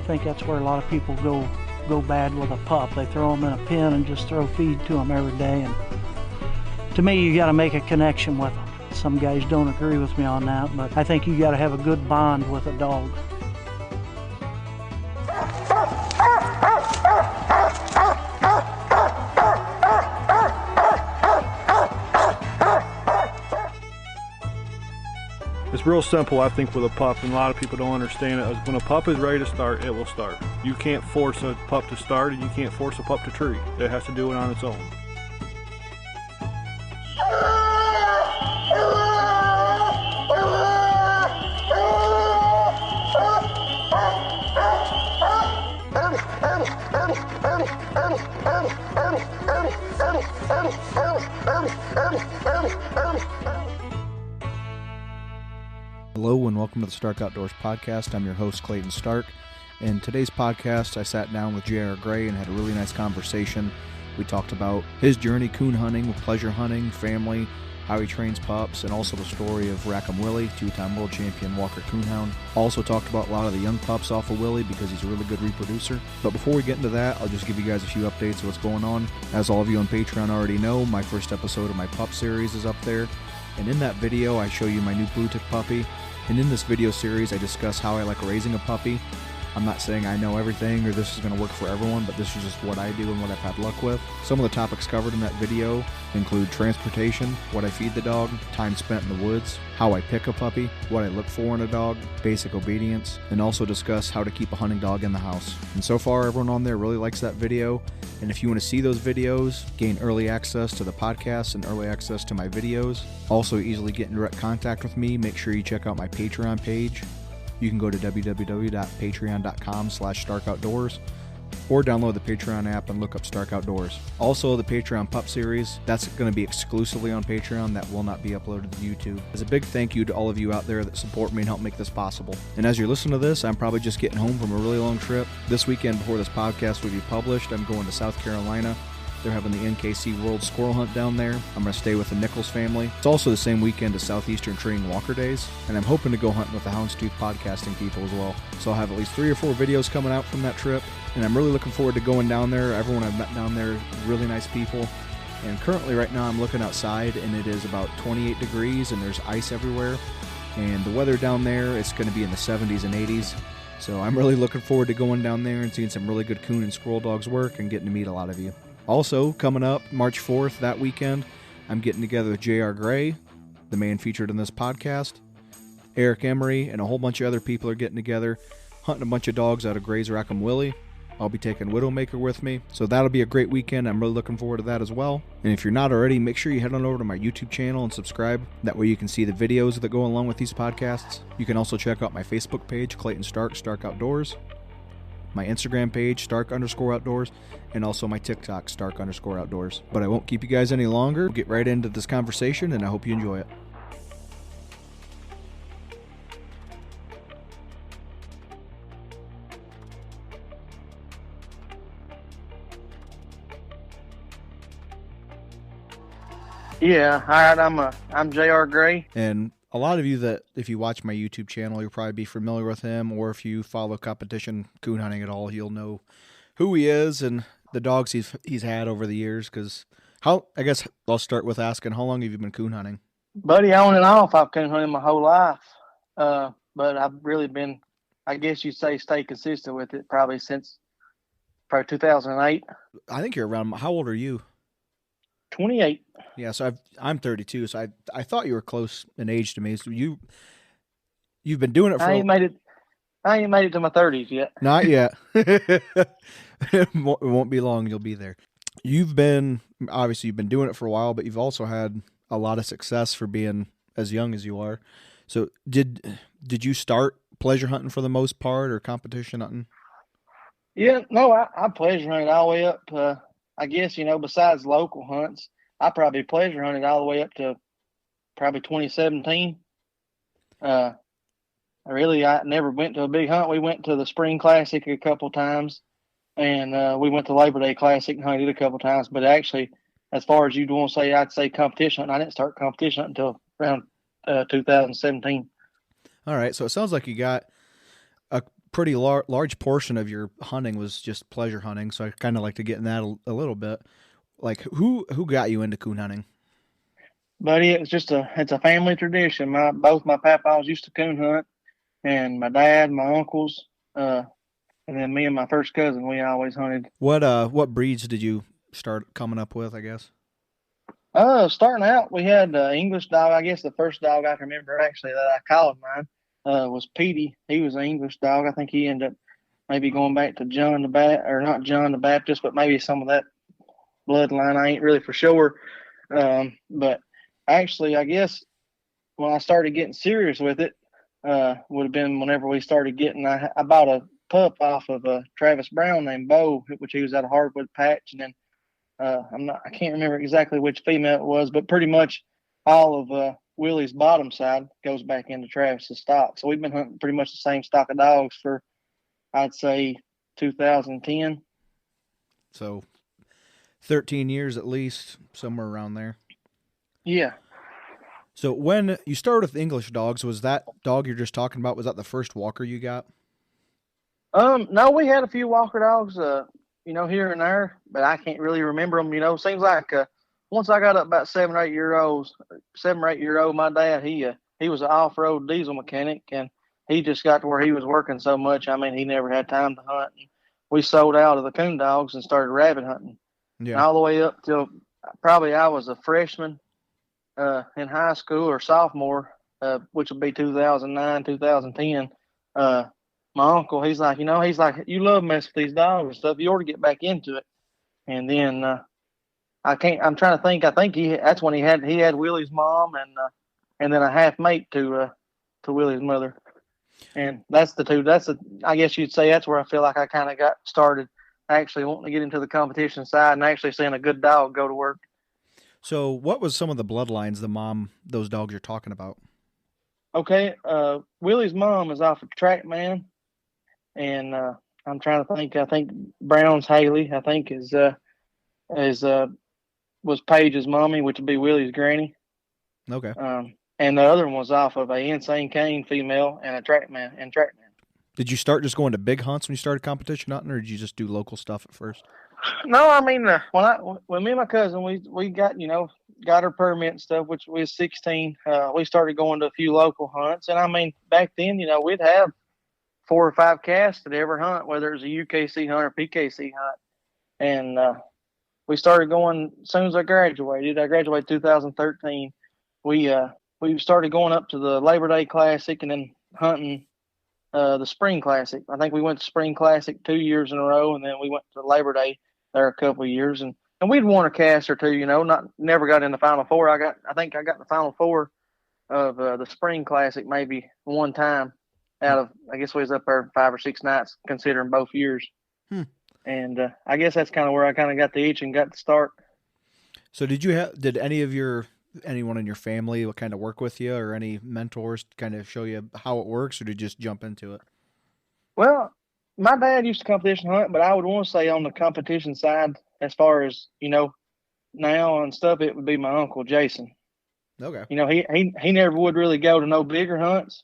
think that's where a lot of people go bad with a pup. They throw them in a pen and just throw feed to them every day. And to me, you got to make a connection with them. Some guys don't agree with me on that, but I think you got to have a good bond with a dog. It's real simple, I think, with a pup, and a lot of people don't understand it. When a pup is ready to start, it will start. You can't force a pup to start, and you can't force a pup to treat. It has to do it on its own. Hello and welcome to the Stark Outdoors podcast. I'm your host, Clayton Stark. In today's podcast, I sat down with J.R. Gray and had a really nice conversation. We talked about his journey coon hunting, pleasure hunting, family, how he trains pups, and also the story of Willy, two-time world champion Walker Coonhound. Also talked about a lot of the young pups off of Willy because he's a really good reproducer. But before we get into that, I'll just give you guys a few updates of what's going on. As all of you on Patreon already know, my first episode of my pup series is up there. And in that video, I show you my new blue tick puppy. And in this video series, I discuss how I like raising a puppy. I'm not saying I know everything or this is going to work for everyone, but this is just what I do and what I've had luck with. Some of the topics covered in that video include transportation, what I feed the dog, time spent in the woods, how I pick a puppy, what I look for in a dog, basic obedience, and also discuss how to keep a hunting dog in the house. And so far, everyone on there really likes that video. And if you want to see those videos, gain early access to the podcast and early access to my videos, also easily get in direct contact with me, make sure you check out my Patreon page. You can go to www.patreon.com/starkoutdoors or download the Patreon app and look up Stark Outdoors. Also, the Patreon Pup Series, that's going to be exclusively on Patreon. That will not be uploaded to YouTube. As a big thank you to all of you out there that support me and help make this possible. And as you're listening to this, I'm probably just getting home from a really long trip. This weekend before this podcast will be published, I'm going to South Carolina. They're having the NKC World Squirrel Hunt down there. I'm going to stay with the Nichols family. It's also the same weekend as Southeastern Training Walker Days, and I'm hoping to go hunting with the Houndstooth podcasting people as well. So I'll have at least 3 or 4 videos coming out from that trip, and I'm really looking forward to going down there. Everyone I've met down there, really nice people. And currently right now I'm looking outside, and it is about 28 degrees, and there's ice everywhere. And the weather down there, it's going to be in the 70s and 80s. So I'm really looking forward to going down there and seeing some really good coon and squirrel dogs work and getting to meet a lot of you. Also, coming up March 4th, that weekend, I'm getting together with J.R. Gray, the man featured in this podcast. Eric Emery and a whole bunch of other people are getting together, hunting a bunch of dogs out of Gray's Willy. I'll be taking Widowmaker with me, so that'll be a great weekend. I'm really looking forward to that as well. And if you're not already, make sure you head on over to my YouTube channel and subscribe. That way you can see the videos that go along with these podcasts. You can also check out my Facebook page, Clayton Stark, Stark Outdoors. My Instagram page, Stark_Outdoors, and also my TikTok, Stark_Outdoors. But I won't keep you guys any longer. We'll get right into this conversation, and I hope you enjoy it. Yeah, all right, I'm J.R. Gray. And a lot of you that, if you watch my YouTube channel, you'll probably be familiar with him, or if you follow competition coon hunting at all, you'll know who he is and the dogs he's had over the years. Because I guess I'll start with asking, how long have you been coon hunting? Buddy, on and off, I've coon hunted my whole life. But I've really been, I guess you'd say, stay consistent with it probably since 2008. I think you're around, how old are you? 28. Yeah, so I'm 32, so I thought you were close in age to me. So you've been doing it for... I ain't made it to my 30s yet. Not yet. It won't be long. You'll be there. You've been doing it for a while, but you've also had a lot of success for being as young as you are. So did you start pleasure hunting for the most part, or competition hunting? Yeah, no, I pleasure hunted all the way up. I guess, besides local hunts, I probably pleasure hunted all the way up to probably 2017. I never went to a big hunt. We went to the Spring Classic a couple times, and we went to Labor Day Classic and hunted a couple times. But actually, as far as you'd want to say, I'd say competition hunting. I didn't start competition hunting until around 2017. All right, so it sounds like you got a pretty large portion of your hunting was just pleasure hunting, so I kind of like to get in that a little bit. Like, who got you into coon hunting? Buddy, it's a family tradition. Both my papaws used to coon hunt, and my dad, my uncles, and then me and my first cousin, we always hunted. What breeds did you start coming up with, I guess? Starting out, we had English dog. I guess the first dog I can remember actually that I called mine was Petey. He was an English dog. I think he ended up maybe going back to John the or not John the Baptist, but maybe some of that bloodline. I ain't really for sure. But actually, I guess when I started getting serious with it, would have been whenever we started getting. I bought a pup off of Travis Brown named Bo, which he was at a hardwood patch, and then I can't remember exactly which female it was, but pretty much all of Willy's bottom side goes back into Travis's stock. So we've been hunting pretty much the same stock of dogs for, I'd say, 2010. So 13 years at least, somewhere around there. Yeah. So when you started with English dogs, was that dog you're just talking about, was that the first walker you got? No, we had a few walker dogs, here and there, but I can't really remember them. Seems like once I got up about 7 or 8 year old, my dad, he was an off-road diesel mechanic, and he just got to where he was working so much. I mean, he never had time to hunt. And we sold out of the coon dogs and started rabbit hunting. Yeah. And all the way up till probably I was a freshman in high school or sophomore, which would be 2009, 2010. My uncle, he's like, you love messing with these dogs and stuff. You ought to get back into it. And then I'm trying to think. I think that's when he had Willy's mom and then a half mate to Willy's mother. And that's the two. I guess you'd say that's where I feel like I kind of got started actually wanting to get into the competition side and actually seeing a good dog go to work. So what was some of the bloodlines those dogs you're talking about? Okay. Willy's mom is off of Trackman. And I'm trying to think. I think Brown's Haley. I think was Paige's mommy, which would be Willy's granny. Okay. And the other one was off of a Insane Cane female and a Trackman. Did you start just going to big hunts when you started competition hunting, or did you just do local stuff at first? No, I mean when me and my cousin we got got our permit and stuff, which we was 16. We started going to a few local hunts, and I mean back then we'd have 4 or 5 casts at every hunt, whether it was a UKC hunt or PKC hunt. And we started going as soon as I graduated. I graduated 2013. We started going up to the Labor Day Classic and then hunting the Spring Classic. I think we went to Spring Classic 2 years in a row, and then we went to Labor Day there a couple of years. And we'd won a cast or two, never got in the Final Four. I think I got in the Final Four of the Spring Classic maybe one time. Out of, I guess we was up there 5 or 6 nights, considering both years. And I guess that's kind of where I kind of got the itch and got the start. So did anyone in your family kind of work with you, or any mentors kind of show you how it works, or did you just jump into it? Well, my dad used to competition hunt, but I would want to say on the competition side, as far as, now and stuff, it would be my uncle, Jason. Okay. He never would really go to no bigger hunts.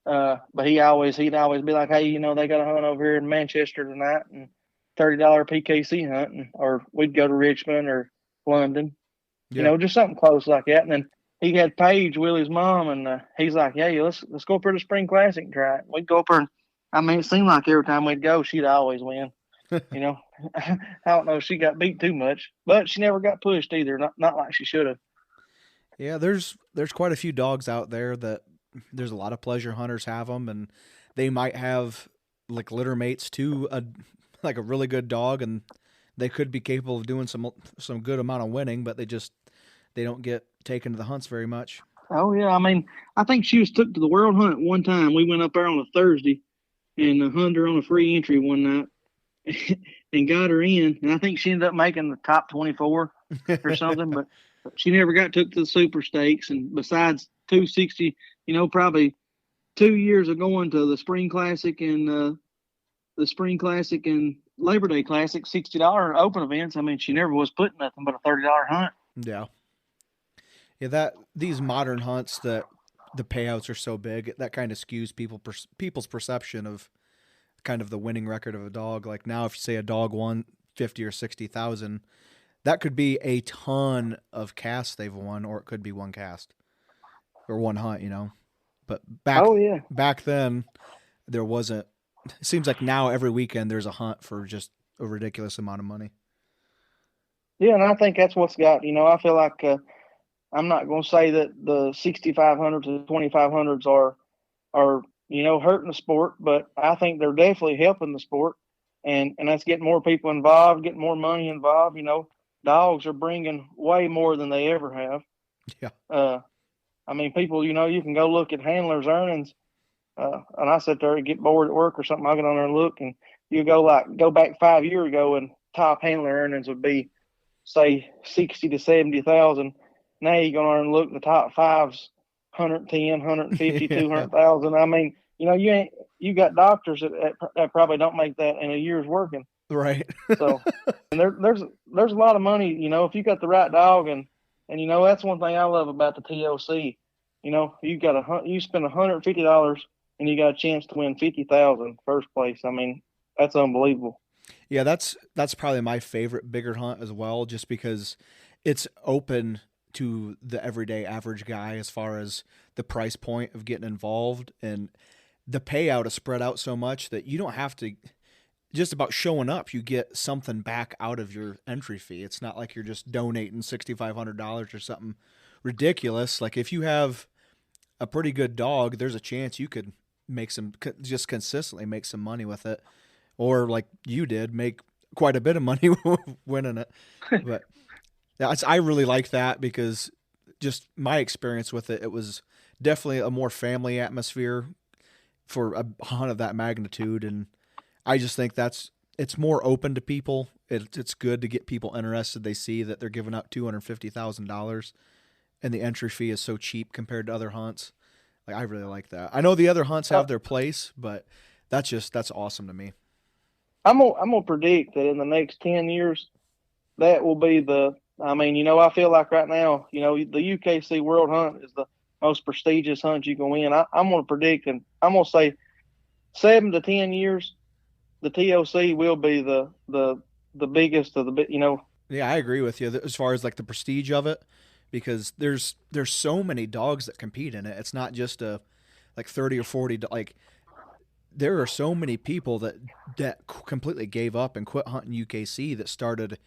But he'd always be like, hey, they got a hunt over here in Manchester tonight and $30 PKC hunting, or we'd go to Richmond or London, just something close like that. And then he had Paige, Willy's mom, and he's like, yeah, let's go up for the Spring Classic and try it. We'd go up there, and I mean, it seemed like every time we'd go, she'd always win. I don't know if she got beat too much, but she never got pushed either. Not like she should have. Yeah, there's quite a few dogs out there that. There's a lot of pleasure hunters have them, and they might have like litter mates to a really good dog, and they could be capable of doing some good amount of winning, but they don't get taken to the hunts very much. Oh yeah, I mean, I think she was took to the World Hunt one time. We went up there on a Thursday and hunted her on a free entry one night and got her in, and I think she ended up making the top 24 or something, but she never got took to the Super Stakes. And besides 260. Probably 2 years of going to the Spring Classic and Labor Day Classic, $60 open events. I mean, she never was putting nothing but a $30 hunt. Yeah. Yeah, these modern hunts that the payouts are so big, that kind of skews people's perception of kind of the winning record of a dog. Like now, if you say a dog won 50 or 60,000, that could be a ton of casts they've won, or it could be one cast or one hunt, But Oh yeah. back then, there wasn't. It seems like now every weekend there's a hunt for just a ridiculous amount of money. Yeah, and I think that's what's got. I feel like I'm not going to say that the 6,500s and 2,500s are hurting the sport, but I think they're definitely helping the sport, and that's getting more people involved, getting more money involved. Dogs are bringing way more than they ever have. Yeah. I mean, people, you can go look at handlers' earnings, and I sit there and get bored at work or something. I'll get on there and look, and you go back 5 years ago, and top handler earnings would be, say, 60 to 70,000. Now you go on and look, the top five's 110, 150, Yeah. 200,000. I mean, you got doctors that probably don't make that in a year's working. Right. So, and there's a lot of money, if you got the right dog, and that's one thing I love about the TOC. You spend $150 and you got a chance to win 50,000 first place. I mean, that's unbelievable. Yeah, that's probably my favorite bigger hunt as well, just because it's open to the everyday average guy as far as the price point of getting involved, and the payout is spread out so much that you don't have to just about showing up. You get something back out of your entry fee. It's not like you're just donating $6,500 or something ridiculous. Like if you have a pretty good dog, there's a chance you could just consistently make some money with it. Or like you did, make quite a bit of money winning it. But I really like that because just my experience with it, it was definitely a more family atmosphere for a hunt of that magnitude. And I just think it's more open to people. It's good to get people interested. They see that they're giving up $250,000 and the entry fee is so cheap compared to other hunts. Like I really like that. I know the other hunts have their place, but that's awesome to me. I'm gonna predict that in the next 10 years, that will be I feel like right now, the UKC World Hunt is the most prestigious hunt you can win. I'm gonna predict, and I'm gonna say 7 to 10 years, the TOC will be the biggest of the. Yeah, I agree with you as far as like the prestige of it, because there's so many dogs that compete in it. It's not just like 30 or 40. Like there are so many people that completely gave up and quit hunting UKC that started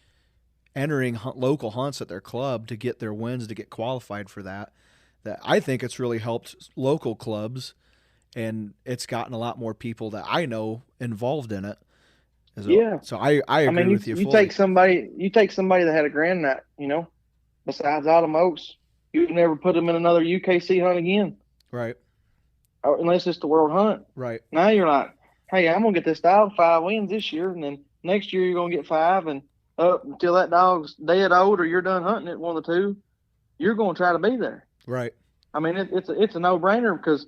entering local hunts at their club to get their wins, to get qualified for that. That I think it's really helped local clubs, and it's gotten a lot more people that I know involved in it. Yeah. So I agree with you fully. You take somebody that had a grand night, besides Autumn Oaks, you'd never put them in another UKC hunt again. Right. Or unless it's the World Hunt. Right. Now you're like, hey, I'm going to get this dog 5 wins this year, and then next year you're going to get 5, and up until that dog's dead old or you're done hunting it, one of the two, you're going to try to be there. Right. I mean, it's a no-brainer because,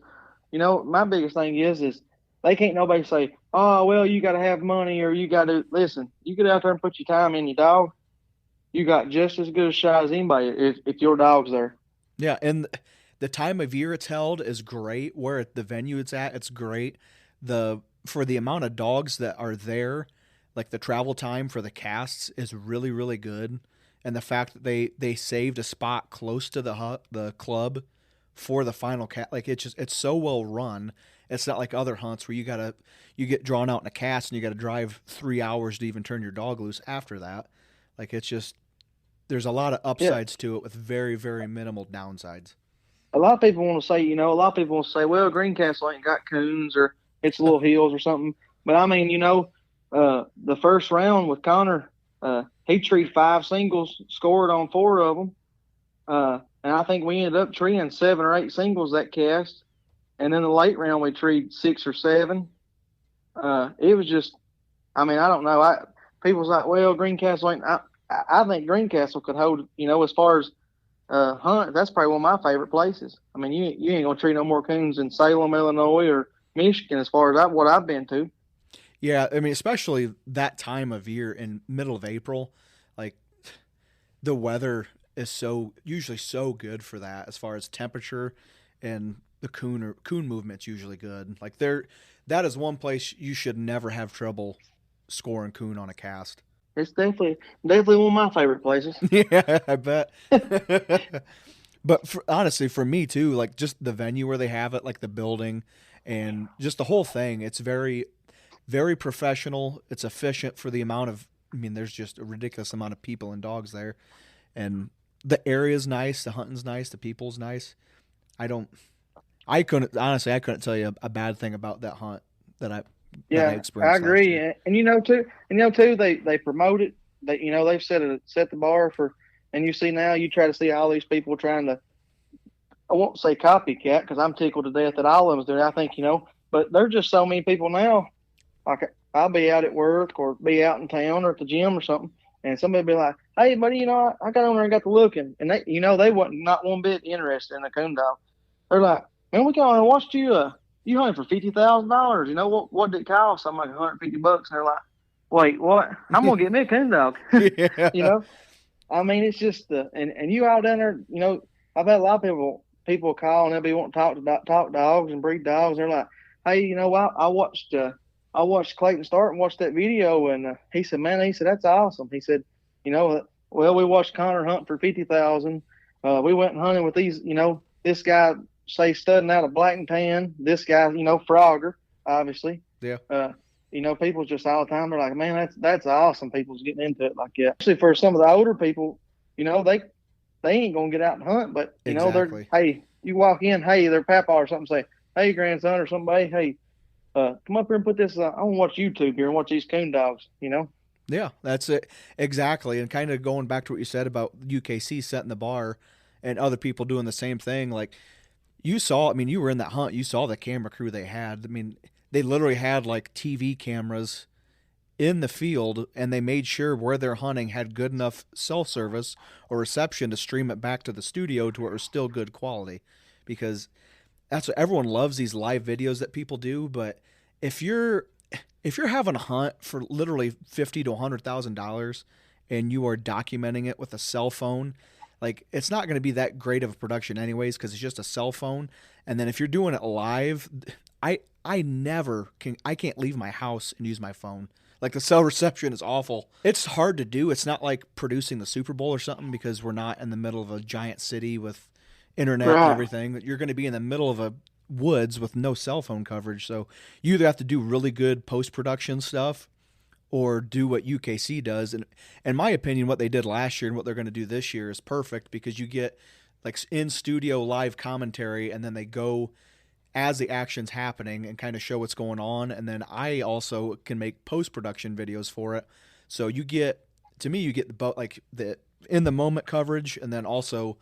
my biggest thing is they can't nobody say, oh, well, you got to have money or you got to – listen, you get out there and put your time in your dog, you got just as good a shot as anybody if your dog's there. Yeah, and the time of year it's held is great. Where the venue it's at, it's great. For the amount of dogs that are there, like the travel time for the casts is really, really good. And the fact that they saved a spot close to the club for the final cast, like it's so well run. It's not like other hunts where you get drawn out in a cast and you got to drive 3 hours to even turn your dog loose after that. Like it's just, there's a lot of upsides to it with very, very minimal downsides. A lot of people want to say, well, Greencastle ain't got coons or it's Little Hills or something. But I mean, the first round with Connor, he treed 5 singles, scored on 4 of them. And I think we ended up treeing 7 or 8 singles that cast. And then the late round, we treed 6 or 7. It was just, I mean, I don't know. People's like, well, Greencastle ain't. I think Greencastle could hold, as far as hunt, that's probably one of my favorite places. I mean, you ain't going to treat no more coons in Salem, Illinois, or Michigan as far as what I've been to. Yeah, I mean, especially that time of year in middle of April, like the weather is usually so good for that as far as temperature, and the coon movement's usually good. Like that is one place you should never have trouble scoring coon on a cast. It's definitely one of my favorite places. Yeah, I bet. But honestly, for me too, like just the venue where they have it, like the building and just the whole thing, it's very, very professional. It's efficient for the amount of, I mean, there's just a ridiculous amount of people and dogs there. And the area's nice, the hunting's nice, the people's nice. I couldn't tell you a bad thing about that hunt that I I experienced last agree. year. And they promote it. They've set the bar for, and you see now, you try to see all these people trying to, I won't say copycat because I'm tickled to death that all of them do. I think, but there's just so many people now. Like I'll be out at work or be out in town or at the gym or something, and somebody be like, "Hey, buddy, I got on there and got to looking," and they wasn't not one bit interested in a coon dog. They're like, "Man, we got on and watched you. You hunted for $50,000. What did it cost?" I'm like, $150. And they're like, "Wait, what? I'm gonna get me a coon dog." Yeah. I mean, it's just and you out down there. I've had a lot of people call and they'll be wanting to talk dogs and breed dogs. They're like, "Hey, I watched Clayton start and watched that video," and he said, "Man," he said, "that's awesome." He said, "Well, we watched Connor hunt for 50,000. We went and hunted with these, this guy say studding out a black and tan. This guy, Frogger, obviously. Yeah. People just all the time are like, man, that's awesome. People's getting into it like that. Especially for some of the older people, they ain't gonna get out and hunt, but Exactly. hey, you walk in, hey, their papa or something say, hey, grandson or somebody, hey, come up here and put this. I want to watch YouTube here and watch these coon dogs. Yeah, that's it. Exactly. And kind of going back to what you said about UKC setting the bar and other people doing the same thing. Like you saw, I mean, you were in that hunt, you saw the camera crew they had. I mean, they literally had like TV cameras in the field and they made sure where they're hunting had good enough cell service or reception to stream it back to the studio to where it was still good quality. Because that's what everyone loves, these live videos that people do. But if you're having a hunt for literally $50,000 to $100,000 and you are documenting it with a cell phone, like it's not going to be that great of a production anyways because it's just a cell phone. And then if you're doing it live, I can't leave my house and use my phone. Like the cell reception is awful. It's hard to do. It's not like producing the Super Bowl or something because we're not in the middle of a giant city with internet and everything. You're going to be in the middle of a woods with no cell phone coverage. So you either have to do really good post-production stuff or do what UKC does. And in my opinion, what they did last year and what they're going to do this year is perfect because you get like in studio live commentary and then they go as the action's happening and kind of show what's going on. And then I also can make post-production videos for it. So you get the in the moment coverage. And then also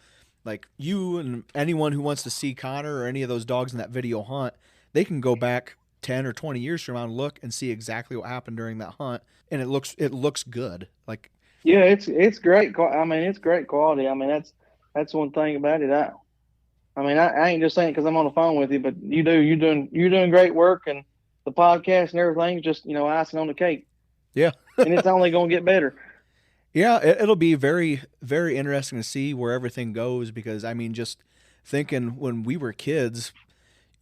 like you and anyone who wants to see Connor or any of those dogs in that video hunt, they can go back 10 or 20 years from now and look and see exactly what happened during that hunt. And it looks good. Like, yeah, it's great. I mean, it's great quality. I mean, that's one thing about it. I ain't just saying it because I'm on the phone with you, but you're doing great work, and the podcast and everything just icing on the cake. Yeah, and it's only going to get better. Yeah, it'll be very, very interesting to see where everything goes because I mean, just thinking when we were kids,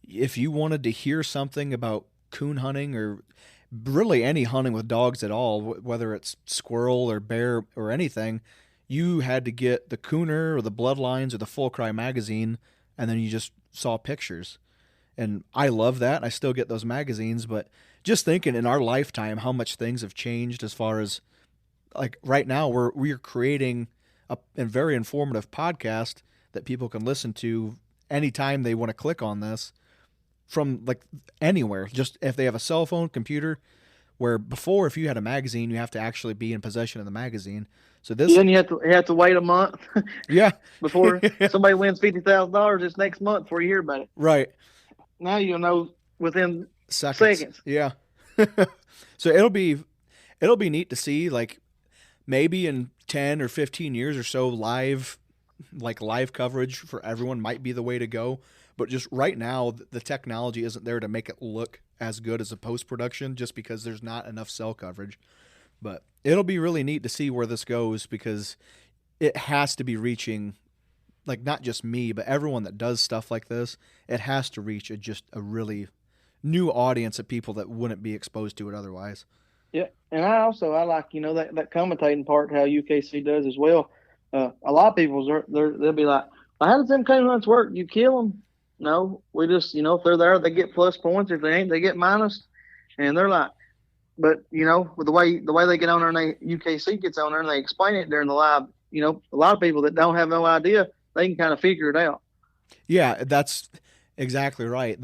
if you wanted to hear something about coon hunting or really any hunting with dogs at all, whether it's squirrel or bear or anything, you had to get the Cooner or the Bloodlines or the Full Cry magazine, and then you just saw pictures. And I love that. I still get those magazines, but just thinking in our lifetime how much things have changed as far as like right now we're creating a very informative podcast that people can listen to anytime they want to click on this from like anywhere, just if they have a cell phone, computer, where before if you had a magazine, you have to actually be in possession of the magazine. So this, then you have to wait a month. Yeah. Before somebody wins $50,000 this next month before you hear about it. Right. Now you'll know within seconds. Yeah. So it'll be neat to see like maybe in 10 or 15 years or so live coverage for everyone might be the way to go. But just right now, the technology isn't there to make it look as good as a post-production just because there's not enough cell coverage. But it'll be really neat to see where this goes because it has to be reaching like not just me, but everyone that does stuff like this, it has to reach just a really new audience of people that wouldn't be exposed to it otherwise. Yeah, and I like that commentating part how UKC does as well. A lot of people they'll be like, well, "How does them coon hunts work? You kill them?" No, we just if they're there, they get plus points. If they ain't, they get minus. And they're like, but with the way they get on there, and UKC gets on there and they explain it during the live. A lot of people that don't have no idea, they can kind of figure it out. Yeah, that's exactly right.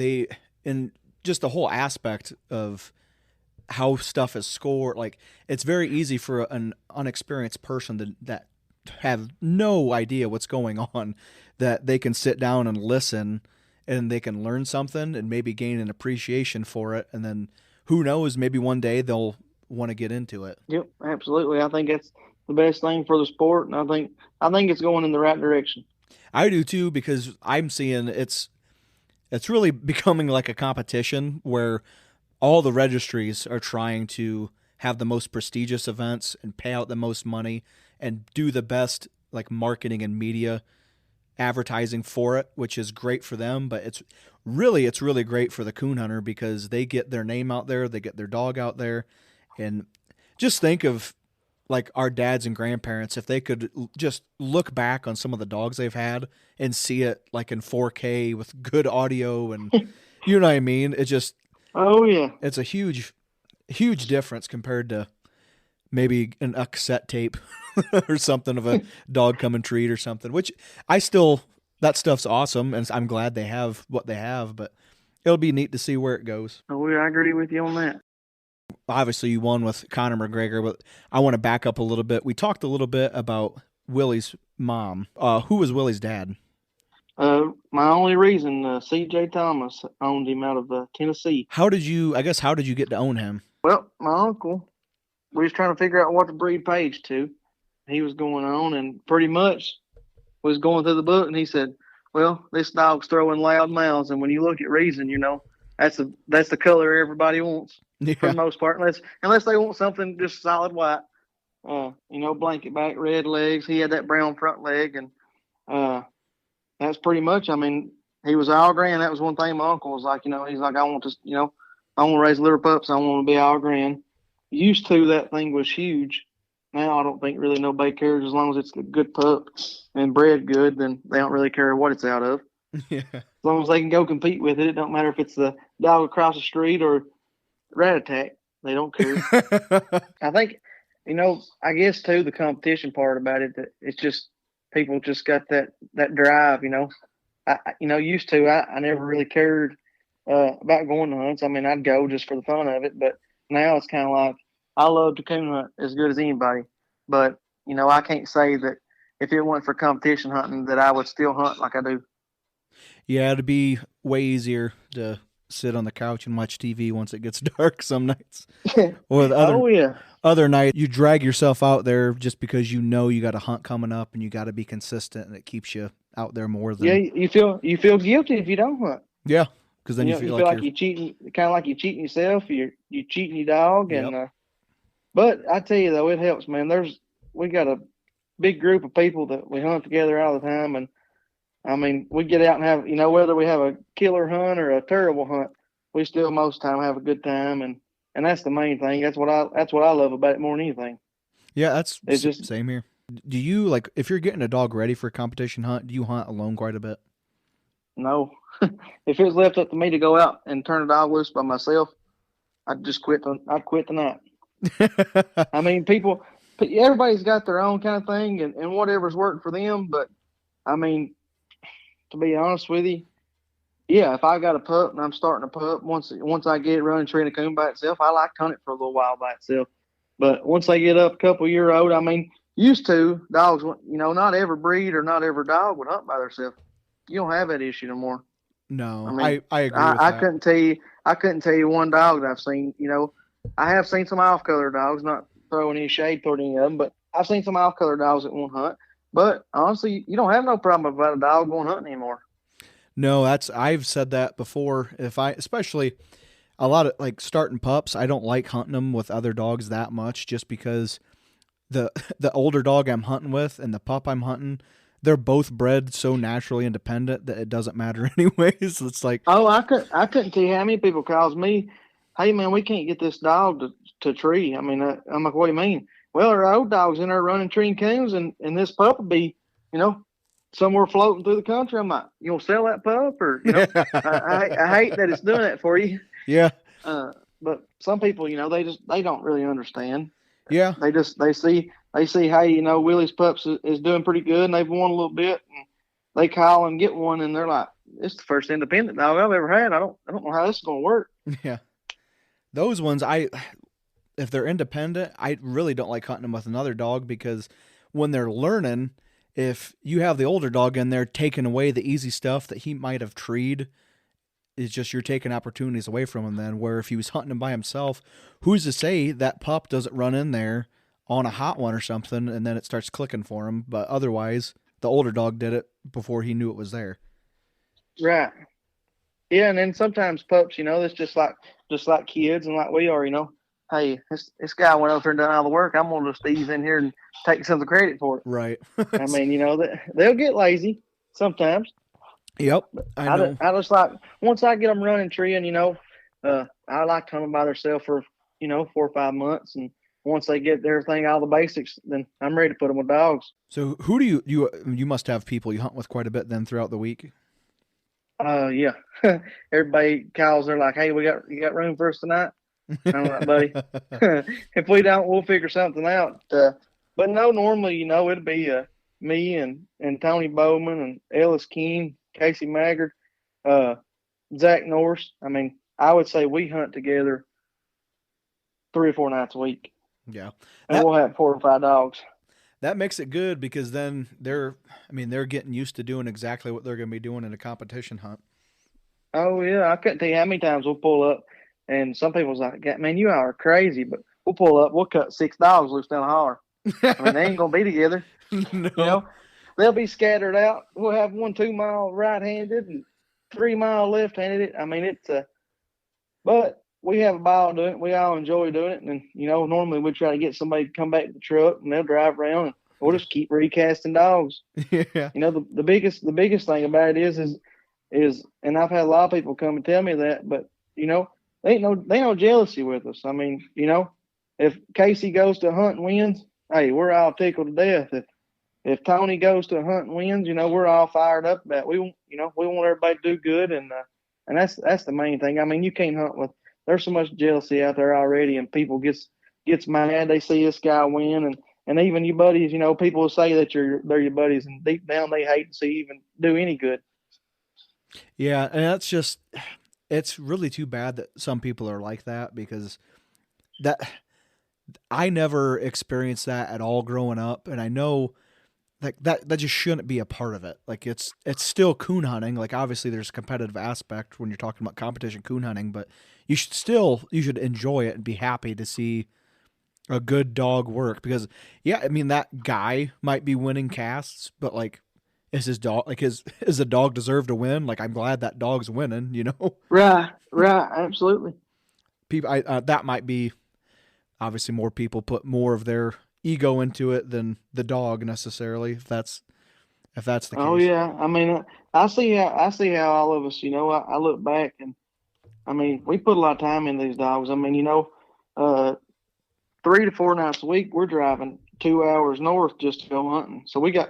And just the whole aspect of how stuff is scored, like it's very easy for an unexperienced person that have no idea what's going on, that they can sit down and listen and they can learn something and maybe gain an appreciation for it. And then who knows, maybe one day they'll want to get into it. Yep, absolutely. I think that's the best thing for the sport. And I think it's going in the right direction. I do too, because I'm seeing it's really becoming like a competition where all the registries are trying to have the most prestigious events and pay out the most money and do the best like marketing and media advertising for it, which is great for them, but it's really great for the coon hunter because they get their name out there, they get their dog out there. And just think of like our dads and grandparents, if they could just look back on some of the dogs they've had and see it like in 4K with good audio and you know what I mean? It just, oh yeah, it's a huge difference compared to maybe a cassette tape or something of a dog coming treat or something, which that stuff's awesome. And I'm glad they have what they have, but it'll be neat to see where it goes. Oh yeah, I agree with you on that. Obviously you won with Conor McGregor, but I want to back up a little bit. We talked a little bit about Willy's mom. Who was Willy's dad? My only reason, C.J. Thomas owned him out of Tennessee. How did you get to own him? Well, my uncle, we was trying to figure out what to breed Paige to. He was going on and pretty much was going through the book, and he said, well, this dog's throwing loud mouths, and when you look at reason, that's the color everybody wants for the most part, unless they want something just solid white. Blanket back, red legs. He had that brown front leg, and that's pretty much. I mean, he was all grand. That was one thing my uncle was like. He's like, I want to raise litter pups. I want to be all grand. Used to, that thing was huge. Now I don't think really nobody cares as long as it's a good pup and bred good. Then they don't really care what it's out of. Yeah. As long as they can go compete with it, it don't matter if it's the dog across the street or rat attack. They don't care. I think, I guess too, the competition part about it, that it's just people just got that drive. Used to, I never really cared about going to hunts. I mean, I'd go just for the fun of it, but now it's kind of like I love to coon hunt as good as anybody. But I can't say that if it weren't for competition hunting that I would still hunt like I do. Yeah, it'd be way easier to sit on the couch and watch TV once it gets dark some nights. Or other night you drag yourself out there just because you got a hunt coming up and you got to be consistent, and it keeps you out there more than. Yeah, you feel guilty if you don't hunt. Yeah, because then you feel like you're cheating, kind of like you're cheating yourself. You're cheating your dog, and but I tell you though, it helps, man. We got a big group of people that we hunt together all the time, and I mean, we get out and have, whether we have a killer hunt or a terrible hunt, we still most of the time have a good time, and that's the main thing. That's what I love about it more than anything. Yeah, it's just same here. Do you, like, if you're getting a dog ready for a competition hunt, do you hunt alone quite a bit? No. If it was left up to me to go out and turn a dog loose by myself, I'd just quit. I'd quit the night. I mean, everybody's got their own kind of thing and whatever's worked for them. But I mean, to be honest with you, yeah, if I got a pup and I'm starting a pup, once I get it running treating a coon by itself, I like to hunt it for a little while by itself. But once they get up a couple year old, I mean, used to dogs, not every breed or not every dog would hunt by themselves. You don't have that issue no more. No, I mean, I agree with that. I couldn't tell you one dog that I've seen. I have seen some off-color dogs, not throwing any shade toward any of them, but I've seen some off-color dogs that won't hunt. But honestly, you don't have no problem about a dog going hunting anymore. No, I've said that before. Especially a lot of like starting pups, I don't like hunting them with other dogs that much, just because the older dog I'm hunting with and the pup I'm hunting, they're both bred so naturally independent that it doesn't matter anyways. It's like, Oh, I couldn't tell you how many people calls me, hey man, we can't get this dog to tree. I mean, I'm like, what do you mean? Well, there are old dogs in there running treeing coons, and this pup would be, somewhere floating through the country. I'm like, you gonna sell that pup, or I hate that it's doing that for you. yeah, But some people, they don't really understand. yeah, They see, hey, Willy's pups is doing pretty good, and they've won a little bit, and they call and get one, and they're like, it's the first independent dog I've ever had. I don't know how this is gonna work. yeah. Those ones, if they're independent, I really don't like hunting them with another dog, because when they're learning, if you have the older dog in there taking away the easy stuff that he might have treed, it's just you're taking opportunities away from him then, where if he was hunting him by himself, who's to say that pup doesn't run in there on a hot one or something and then it starts clicking for him, but otherwise the older dog did it before he knew it was there. Right. Yeah, and then sometimes pups, it's just like kids and like we are, hey, this guy went over and done all the work. I'm gonna just ease in here and take some of the credit for it. Right. I mean, they'll get lazy sometimes. Yep. I know. I just like, once I get them running treeing, I like to hunt them by themselves for 4 or 5 months, and once they get everything, all the basics, then I'm ready to put them with dogs. So who do you must have people you hunt with quite a bit then throughout the week? Yeah. Everybody calls. They're like, hey, you got room for us tonight? I'm like, buddy, if we don't, we'll figure something out. But no, normally, it'd be me and Tony Bowman and Ellis Keene, Casey Maggard, Zach Norris. I mean, I would say we hunt together 3 or 4 nights a week. Yeah. And we'll have 4 or 5 dogs. That makes it good, because then they're getting used to doing exactly what they're going to be doing in a competition hunt. Oh, yeah. I couldn't tell you how many times we'll pull up, and some people's like, man, you are crazy, but we'll pull up, we'll cut 6 dogs loose down the holler. I mean, they ain't going to be together. No. They'll be scattered out. We'll have 1 2-mile right-handed and 3-mile left-handed. I mean, but we have a ball doing it. We all enjoy doing it. And, normally we try to get somebody to come back to the truck, and they'll drive around, and we'll just keep recasting dogs. Yeah. The biggest thing about it is, and I've had a lot of people come and tell me that, but, they ain't no jealousy with us. I mean, if Casey goes to a hunt and wins, hey, we're all tickled to death. If Tony goes to a hunt and wins, we're all fired up about it. We want everybody to do good, and that's the main thing. I mean, you can't hunt with. There's so much jealousy out there already, and people gets mad. They see this guy win, and even your buddies. People will say that they're your buddies, and deep down they hate to see you even do any good. Yeah, and it's really too bad that some people are like that, because I never experienced that at all growing up, and I know like that just shouldn't be a part of it. Like it's still coon hunting. Like obviously there's a competitive aspect when you're talking about competition coon hunting, but you should enjoy it and be happy to see a good dog work, because yeah, I mean that guy might be winning casts, but like is his dog is the dog deserve to win? Like I'm glad that dog's winning, Right, absolutely. People that might be obviously more people put more of their ego into it than the dog necessarily, if that's the case. Oh yeah, I mean, I see how all of us, I look back, and I mean, we put a lot of time in these dogs. I mean, 3 to 4 nights a week, we're driving 2 hours north just to go hunting. So we got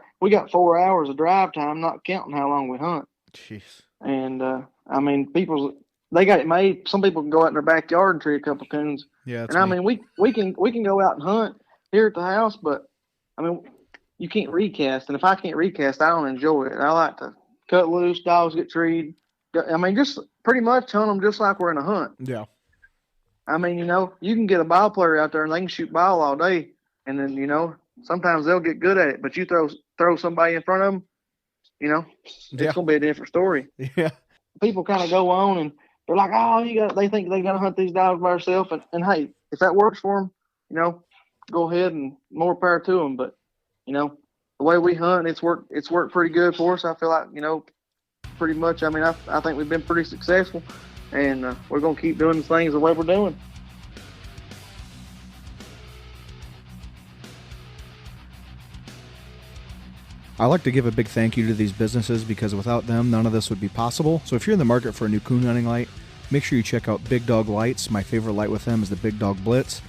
4 hours of drive time, not counting how long we hunt. Jeez. And I mean, they got it made. Some people can go out in their backyard and tree a couple coons. Yeah. And I mean, we can go out and hunt here at the house, but I mean, you can't recast. And if I can't recast, I don't enjoy it. I like to cut loose, dogs get treed. I mean, just pretty much hunt them just like we're in a hunt. Yeah. I mean, you can get a ball player out there and they can shoot ball all day, and then sometimes they'll get good at it. But you throw somebody in front of them, it's gonna be a different story. Yeah. People kind of go on and they're like, oh, they think they gotta hunt these dogs by themselves, and hey, if that works for them, go ahead and more power to them. But the way we hunt, it's worked pretty good for us. I feel like pretty much. I mean, I think we've been pretty successful, and we're gonna keep doing the things the way we're doing. I like to give a big thank you to these businesses because without them, none of this would be possible. So if you're in the market for a new coon hunting light, make sure you check out Big Dog Lights. My favorite light with them is the Big Dog Blitz.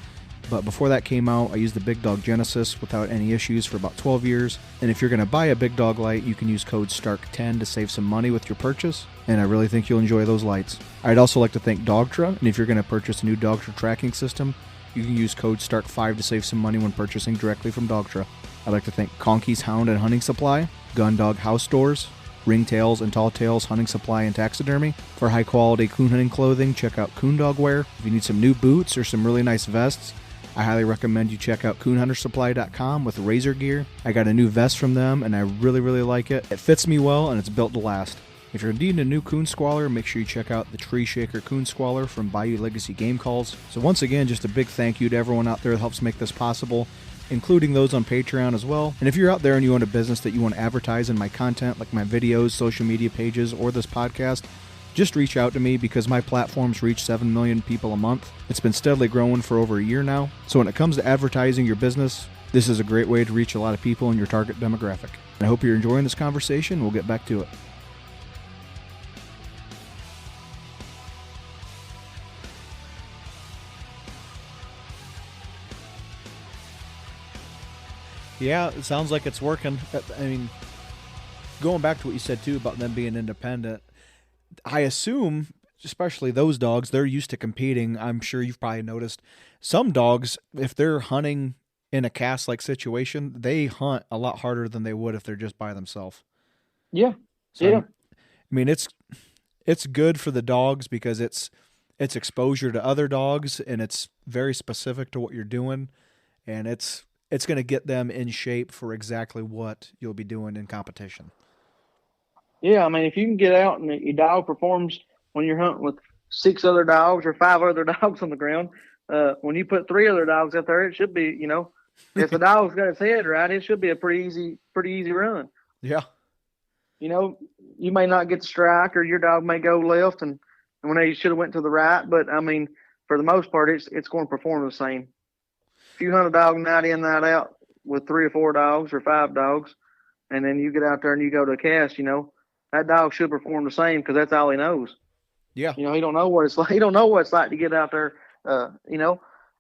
But before that came out, I used the Big Dog Genesis without any issues for about 12 years. And if you're going to buy a Big Dog light, you can use code STARK10 to save some money with your purchase. And I really think you'll enjoy those lights. I'd also like to thank Dogtra. And if you're going to purchase a new Dogtra tracking system, you can use code STARK5 to save some money when purchasing directly from Dogtra. I'd like to thank Conkey's Hound and Hunting Supply, Gun Dog House Stores, Ringtails and Tall Tails Hunting Supply and Taxidermy. For high quality coon hunting clothing, check out Coon Dog Wear. If you need some new boots or some really nice vests, I highly recommend you check out coonhuntersupply.com with Razor Gear. I got a new vest from them and I really like it. It fits me well and it's built to last. If you're needing a new coon squaller, make sure you check out the Tree Shaker Coon Squaller from Bayou Legacy Game Calls. So once again, just a big thank you to everyone out there that helps make this possible, including those on Patreon as well. And if you're out there and you own a business that you want to advertise in my content, like my videos, social media pages, or this podcast, just reach out to me because my platforms reach 7 million people a month. It's been steadily growing for over a year now. So when it comes to advertising your business, this is a great way to reach a lot of people in your target demographic. I hope you're enjoying this conversation. We'll get back to it. Yeah, it sounds like it's working. I mean, going back to what you said too about them being independent, I assume, especially those dogs, they're used to competing. I'm sure you've probably noticed some dogs, if they're hunting in a cast-like situation, they hunt a lot harder than they would if they're just by themselves. Yeah, so, yeah. I mean, it's good for the dogs because it's exposure to other dogs and it's very specific to what you're doing, and it's going to get them in shape for exactly what you'll be doing in competition. Yeah, I mean, if you can get out and your dog performs when you're hunting with 6 other dogs or 5 other dogs on the ground, when you put 3 other dogs out there, it should be, if the dog's got his head right, it should be a pretty easy run. Yeah. You may not get the strike or your dog may go left and when they should have went to the right, but I mean, for the most part, it's going to perform the same. If you hunt a dog night in, night out with 3 or 4 dogs or 5 dogs, and then you get out there and you go to a cast, that dog should perform the same because that's all he knows. Yeah. He don't know what it's like. He don't know what it's like to get out there,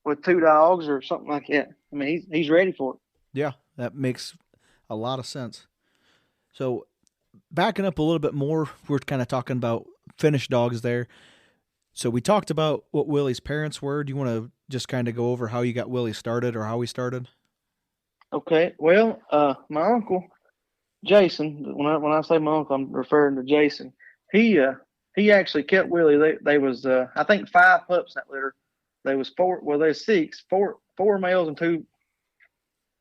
with 2 dogs or something like that. I mean, he's ready for it. Yeah, that makes a lot of sense. So backing up a little bit more, we're kind of talking about finished dogs there. So we talked about what Willy's parents were. Do you want to just kind of go over how you got Willy started or how he started? Okay. Well, my uncle, Jason, when I say my uncle, I'm referring to Jason. He actually kept Willy. They was I think 5 pups in that litter. There was 4. Well, there's 6. 4 males and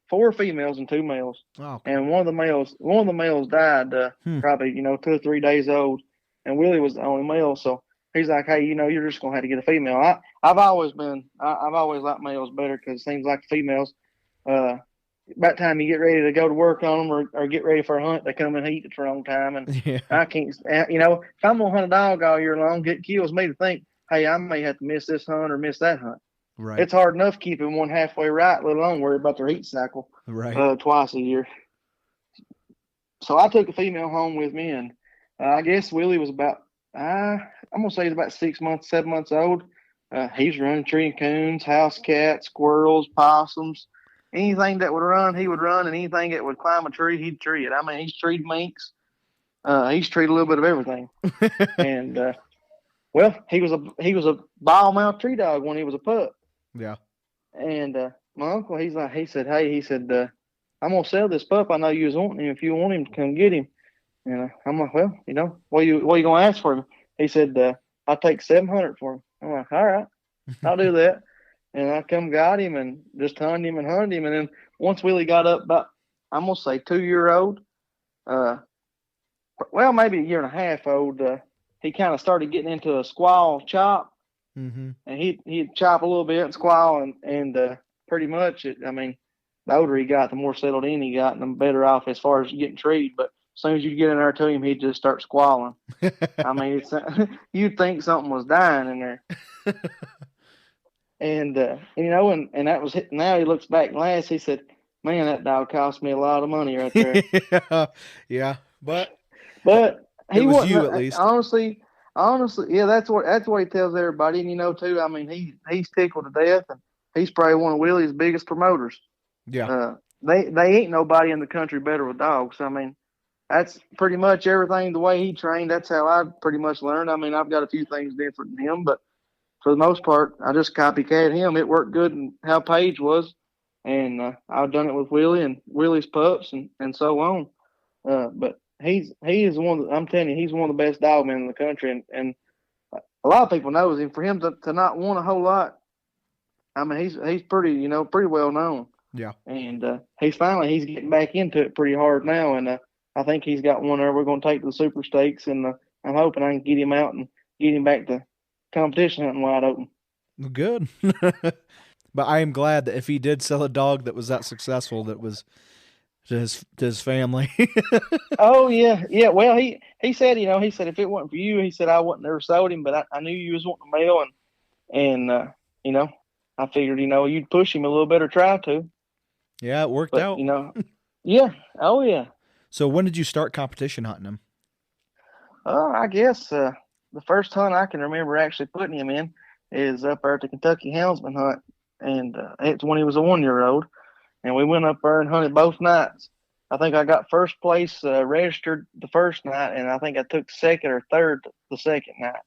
4 females and 2 males. Oh, cool. And one of the males died probably 2 or 3 days old, and Willy was the only male. So he's like, hey, you're just gonna have to get a female. I've always liked males better because it seems like females. About time you get ready to go to work on them or get ready for a hunt, they come and eat at the wrong time. And yeah. I can't, if I'm going to hunt a dog all year long, it kills me to think, hey, I may have to miss this hunt or miss that hunt. Right. It's hard enough keeping one halfway right, let alone worry about their heat cycle twice a year. So I took a female home with me, and I guess Willy was about, I'm going to say he's about 6 months, 7 months old. He's running treeing coons, house cats, squirrels, possums. Anything that would run, he would run, and anything that would climb a tree, he'd tree it. I mean, he's treed minks. He's treed a little bit of everything. And he was a ball mouth tree dog when he was a pup. Yeah. And my uncle, he said, I'm gonna sell this pup. I know you was wanting him. If you want him, come get him. And I'm like, well, what you gonna ask for him? He said, I'll take $700 for him. I'm like, all right, I'll do that. And I got him and just hunted him. And then once Willy got up about, I'm going to say 2-year-old, maybe a 1.5 years old, he kind of started getting into a squall chop. Mm-hmm. And he'd chop a little bit and squall. And pretty much, the older he got, the more settled in he got, and the better off as far as getting treed. But as soon as you get in there to him, he'd just start squalling. I mean, you'd think something was dying in there. And and that was, now he looks back and laughs. He said, Man, that dog cost me a lot of money right there. Yeah, but But it he was you wasn't at least. honestly, yeah, that's what he tells everybody. And too. I mean, he's tickled to death, and he's probably one of Willie's biggest promoters. Yeah. They ain't nobody in the country better with dogs. I mean, that's pretty much everything the way he trained. That's how I pretty much learned. I mean, I've got a few things different than him, but for the most part, I just copycat him. It worked good and how Paige was, and I've done it with Willie and Willie's pups and so on. But he is one. I'm telling you, he's one of the best dog men in the country, and a lot of people knows him. For him to not want a whole lot, I mean, he's pretty pretty well known. Yeah. And he's getting back into it pretty hard now, and I think he's got one there we're going to take to the Super Stakes, and I'm hoping I can get him out and get him back to competition hunting wide open. Good. But I am glad that if he did sell a dog that was that successful, that was to his family. Oh yeah, yeah. Well, he said he said if it wasn't for you, he said I wouldn't ever sold him, but I knew you was wanting a male, and I figured you'd push him a little bit or try to. Yeah, it worked But out. yeah, oh yeah. So when did you start competition hunting him? I guess the first hunt I can remember actually putting him in is up there at the Kentucky Houndsman hunt, and it's when he was a 1-year-old, and we went up there and hunted both nights. I think I got first place registered the first night, and I think I took second or third the second night.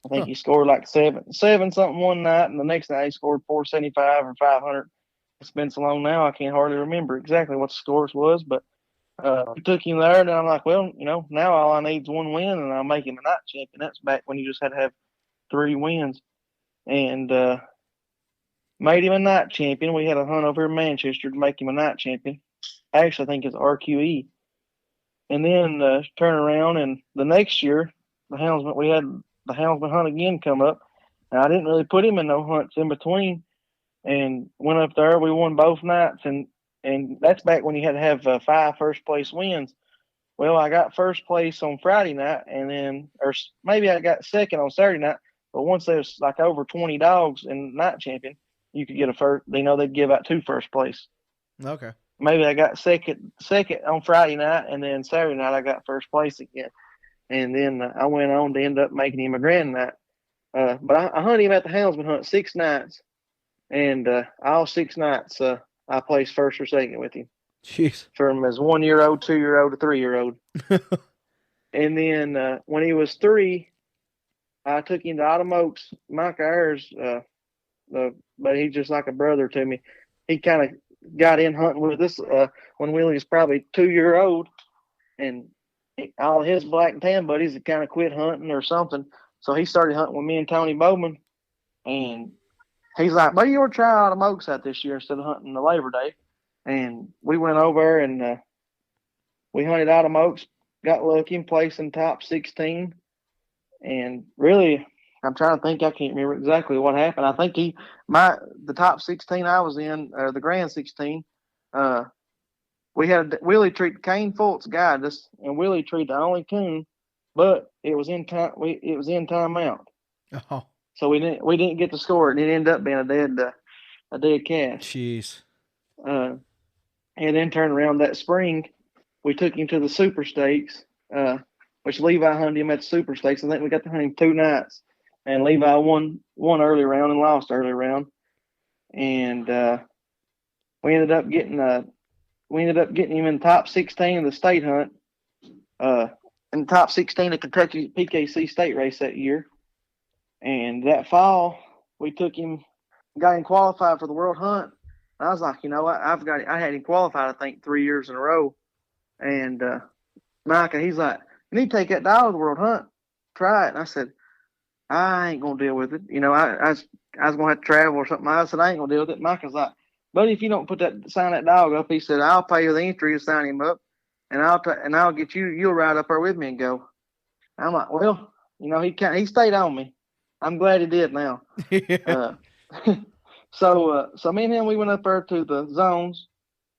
I think he scored like seven something one night, and the next night he scored 475 or 500. It's been so long now I can't hardly remember exactly what the scores was, but we took him there, and I'm like, well, now all I need is one win, and I'll make him a night champion. That's back when you just had to have 3 wins, and made him a night champion. We had a hunt over in Manchester to make him a night champion. Actually, I think it's RQE. And then turn around, and the next year, we had the houndsman hunt again come up. And I didn't really put him in no hunts in between, and went up there. We won both nights, and that's back when you had to have 5 first place wins. Well, I got first place on Friday night, and then, or maybe I got second on Saturday night. But once there's like over 20 dogs in night champion, you could get a first. They'd give out 2 first place. Okay. Maybe I got second on Friday night, and then Saturday night I got first place again. And then I went on to end up making him a grand night. But I hunted him at the houndsman hunt 6 nights, and all 6 nights I placed first or second with him. Jeez. From as 1-year-old, 2-year-old, to 3-year-old. And then when he was 3, I took him to Autumn Oaks, Mike Ayers, but he's just like a brother to me. He kind of got in hunting with us when Willie was probably 2-year-old, and all his black and tan buddies had kind of quit hunting or something. So he started hunting with me and Tony Bowman, and he's like, "Buddy, you ought to try Autumn Oaks out this year instead of hunting the Labor Day." And we went over and we hunted Autumn Oaks, got lucky and placed in top 16. And really, I'm trying to think. I can't remember exactly what happened. I think the top 16 I was in, or the grand 16, we had Willie treat Kane Fultz guided us, and Willie treated the only coon, but it was in time. It was in timeout. Oh. So we didn't get to score it, and it ended up being a dead calf. Jeez. And then turned around that spring, we took him to the Super Stakes, which Levi hunted him at the Super Stakes. I think we got to hunt him 2 nights, and Levi won early round and lost early round, and we ended up getting him in the top 16 of the state hunt, in the top 16 of Kentucky PKC state race that year. And that fall, we took him, got him qualified for the World Hunt. I was like, I had him qualified, I think, 3 years in a row. And Micah, he's like, "You need to take that dog to the World Hunt. Try it." And I said, "I ain't going to deal with it." I was going to have to travel or something. I said, "I ain't going to deal with it." Micah's like, "Buddy, if you don't sign that dog up," he said, "I'll pay you the entry to sign him up, and I'll get you'll ride up there with me and go." I'm like, "Well, he stayed on me. I'm glad he did now." So me and him, we went up there to the zones,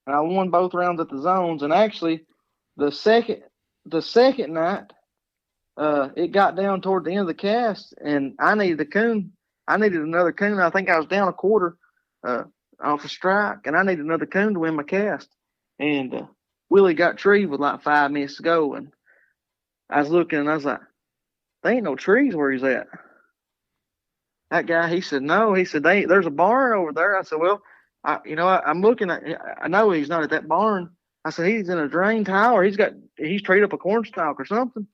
and I won both rounds at the zones. And actually, the second night, it got down toward the end of the cast, and I needed a coon. I needed another coon. I think I was down a quarter. off a strike, and I need another coon to win my cast. And Willie got treed with like 5 minutes to go, and I was looking, and I was like, there ain't no trees where he's at. That guy, he said, no. He said, there's a barn over there. I said, well, I'm looking at, I know he's not at that barn. I said, he's in a drain tile, or he's treed up a corn stalk or something.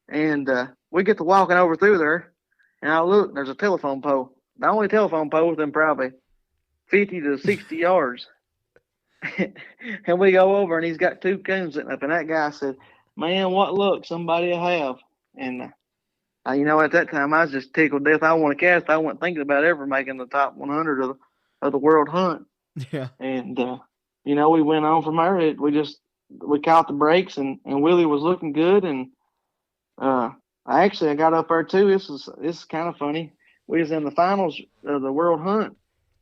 And we get to walking over through there, and I look, and there's a telephone pole. The only telephone pole within probably 50 to 60 yards. And we go over, and he's got 2 coons sitting up, and that guy said, man, what luck somebody will have. And at that time, I was just tickled to death. I want to cast. I wasn't thinking about ever making the top 100 of the world hunt. Yeah. And, we went on from there. We caught the breaks, and Willie was looking good. And I got up there too. This is kind of funny. We was in the finals of the world hunt,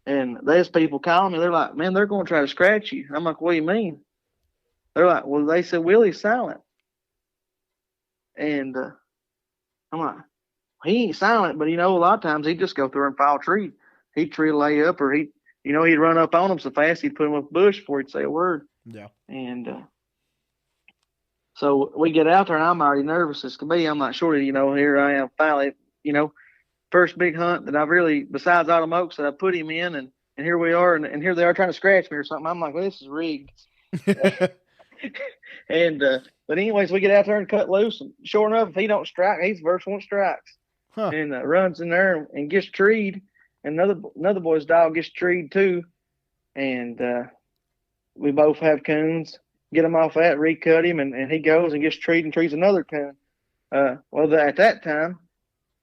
and there's people calling me. They're like, man, they're going to try to scratch you. I'm like, what do you mean? They're like, well, they said Willie's silent. And I'm like, he ain't silent, but a lot of times he'd just go through and file a tree. He'd tree lay up, or he'd run up on him so fast he'd put him up a bush before he'd say a word. Yeah. And so we get out there, and I'm already nervous as can be. I'm like, surely, here I am finally, first big hunt that I've really, besides Autumn Oaks, that I put him in, and here we are, and here they are trying to scratch me or something. I'm like, well, this is rigged. And but anyways, we get out there and cut loose, and sure enough, if he don't strike, he's the first one strikes. Huh. And runs in there and gets treed, and another boy's dog gets treed too. And we both have coons. Get him off that, recut him, and he goes and gets treed and trees another coon. At that time,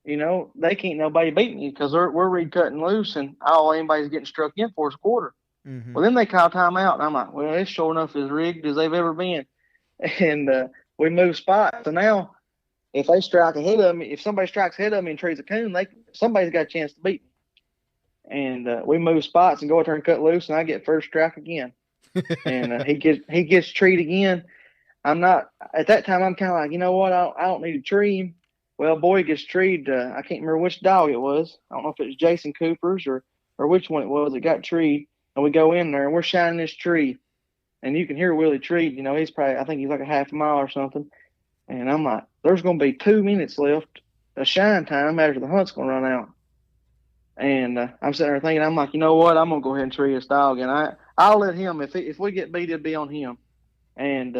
they can't nobody beat me because we're recutting loose, and all anybody's getting struck in for is a quarter. Mm-hmm. Well, then they call timeout, and I'm like, well, it's sure enough as rigged as they've ever been. And we move spots. So now, if they strike ahead of me, if somebody strikes ahead of me and trees a coon, somebody's got a chance to beat me. And we move spots and go out there and cut loose, and I get first strike again. And he gets treed again. I'm not at that time. I'm kind of like, you know what? I don't need to tree him. Well, boy gets treed. I can't remember which dog it was. I don't know if it was Jason Cooper's or which one it was that got treed. And we go in there and we're shining this tree, and you can hear Willie treed. He's probably, I think he's like a half a mile or something. And I'm like, there's going to be 2 minutes left of shine time after the hunt's going to run out. And I'm sitting there thinking, I'm like, you know what? I'm going to go ahead and tree this dog, and I'll let him. If we get beat, it'll be on him. And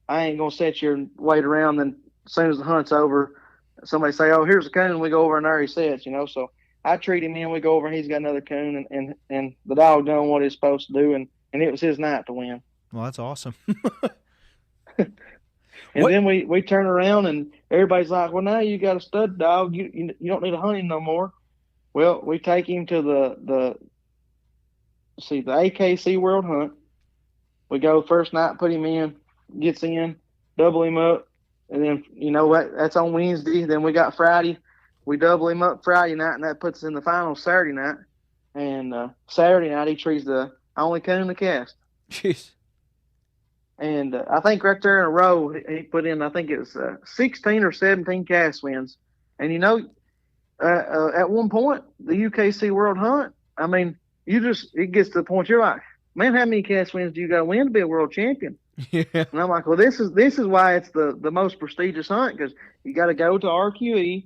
I ain't going to sit here and wait around. Then as soon as the hunt's over, somebody say, oh, here's a coon. We go over and there he sits, So I treat him in. We go over and he's got another coon, and the dog done what he's supposed to do, and it was his night to win. Well, that's awesome. And then we turn around and everybody's like, well, now you got a stud dog. You don't need to hunt him no more. Well, we take him to the AKC World Hunt. We go first night, put him in, gets in, double him up, and then that's on Wednesday. Then we got Friday. We double him up Friday night, and that puts us in the final Saturday night. And Saturday night he trees the only coon in the cast. Jeez. And I think right there in a row he put in, I think it was 16 or 17 cast wins. And at one point, the UKC World Hunt, I mean, it gets to the point you're like, man, how many cast wins do you got to win to be a world champion? Yeah. And I'm like, well, this is why it's the most prestigious hunt, because you got to go to RQE,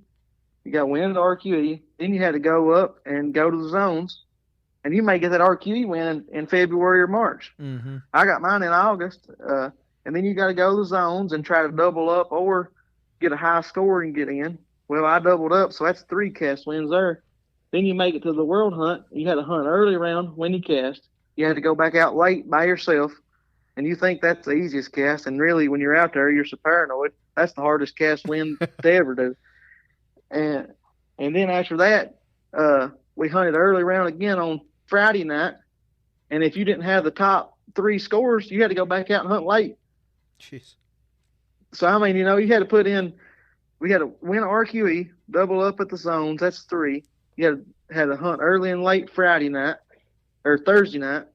you got to win at RQE, then you had to go up and go to the zones, and you may get that RQE win in February or March. Mm-hmm. I got mine in August, and then you got to go to the zones and try to double up or get a high score and get in. Well, I doubled up, so that's 3 cast wins there. Then you make it to the world hunt. You had to hunt early round when you cast. You had to go back out late by yourself, and you think that's the easiest cast. And really, when you're out there, you're so paranoid. That's the hardest cast win to ever do. And then after that, we hunted early round again on Friday night. And if you didn't have the top 3 scores, you had to go back out and hunt late. Jeez. So, I mean, you had to put in, we had to win RQE, double up at the zones. That's 3. You had to hunt early and late Friday night, or Thursday night,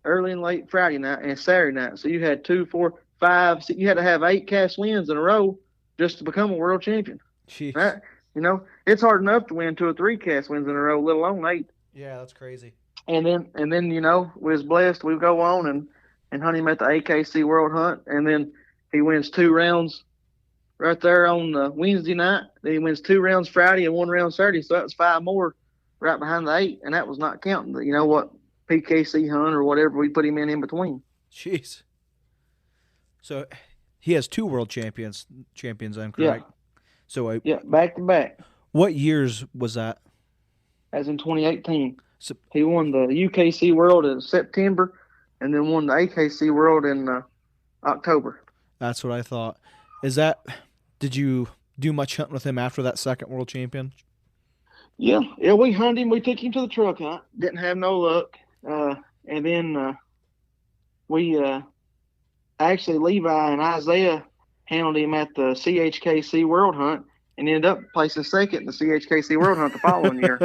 early and late Friday night, and Saturday night. So you had 2, 4, 5. So you had to have 8 cast wins in a row just to become a world champion. Jeez. Right? It's hard enough to win 2 or 3 cast wins in a row, let alone 8. Yeah, that's crazy. And then we was blessed. We go on and hunt him at the AKC World Hunt, and then he wins 2 rounds right there on Wednesday night. Then he wins 2 rounds Friday and 1 round Saturday. So that was 5 more right behind the 8, and that was not counting the what PKC hunt or whatever we put him in between. Jeez. So he has 2 world champions. I'm correct. Yeah. So Back to back. What years was that? As in 2018. So, he won the UKC World in September, and then won the AKC World in October. That's what I thought. Did you do much hunting with him after that second world champion? Yeah, we hunted him. We took him to the truck hunt. Didn't have no luck. And then we actually, Levi and Isaiah handled him at the CHKC World Hunt and ended up placing second in the CHKC World Hunt the following year.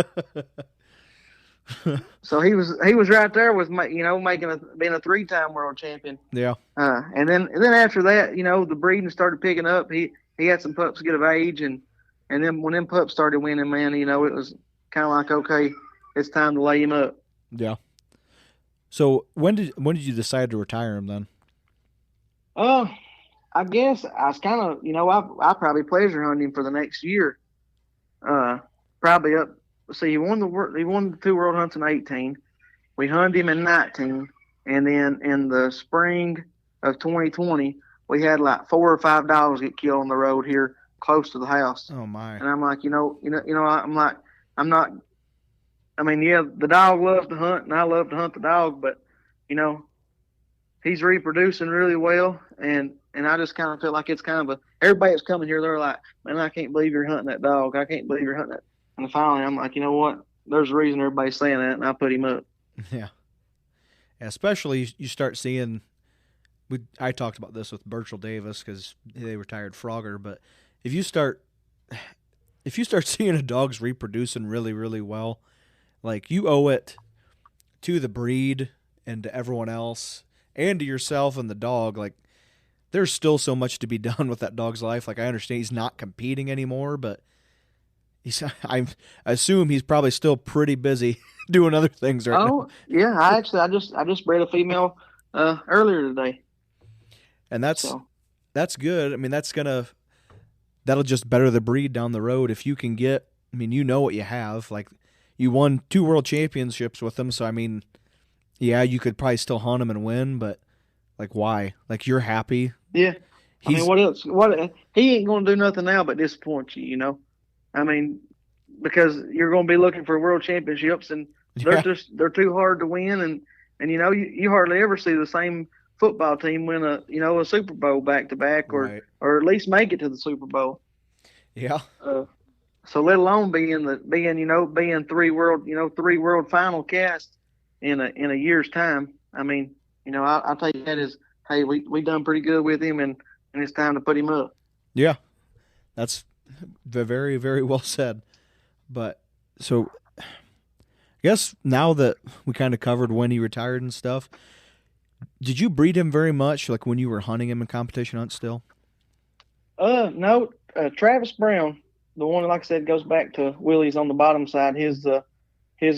So he was right there with being a 3-time world champion. Yeah. And then after that, the breeding started picking up. He had some pups get of age, and then when them pups started winning, man, it was kind of like, okay, it's time to lay him up. Yeah. So when did you decide to retire him then? I guess I was kind of, I probably pleasure hunted him for the next year. Probably up. See, he won the 2 world hunts in 18. We hunted him in 19, and then in the spring of 2020, we had like 4 or 5 dogs get killed on the road here close to the house. Oh my! And I'm like, the dog loves to hunt, and I love to hunt the dog, but he's reproducing really well, and I just kind of feel like it's kind of everybody that's coming here, they're like, man, I can't believe you're hunting that dog. I can't believe you're hunting that. And finally, I'm like, you know what? There's a reason everybody's saying that, and I put him up. Yeah. Especially you start seeing. I talked about this with Burchell Davis because they retired Frogger, but if you start seeing a dog's reproducing really, really well, like you owe it to the breed and to everyone else and to yourself and the dog. Like there's still so much to be done with that dog's life. Like I understand he's not competing anymore, but I assume he's probably still pretty busy doing other things right now. Oh yeah, I just bred a female earlier today, and that's good. I mean, that'll just better the breed down the road if you can get. I mean, what you have. Like you won 2 world championships with them, so I mean, yeah, you could probably still hunt him and win, but like why? Like you're happy. Yeah. What else? He ain't gonna do nothing now but disappoint you. I mean, because you're going to be looking for world championships, and they're too hard to win, and you hardly ever see the same football team win a Super Bowl back to back, or at least make it to the Super Bowl. Yeah. So let alone being 3 world final cast in a year's time. I mean, I'll take that as, hey, we done pretty good with him, and it's time to put him up. Yeah, that's very, very well said. But so I guess now that we kind of covered when he retired and stuff, did you breed him very much, like when you were hunting him in competition hunts still? No. Travis Brown, the one, like I said, goes back to Willy's on the bottom side, his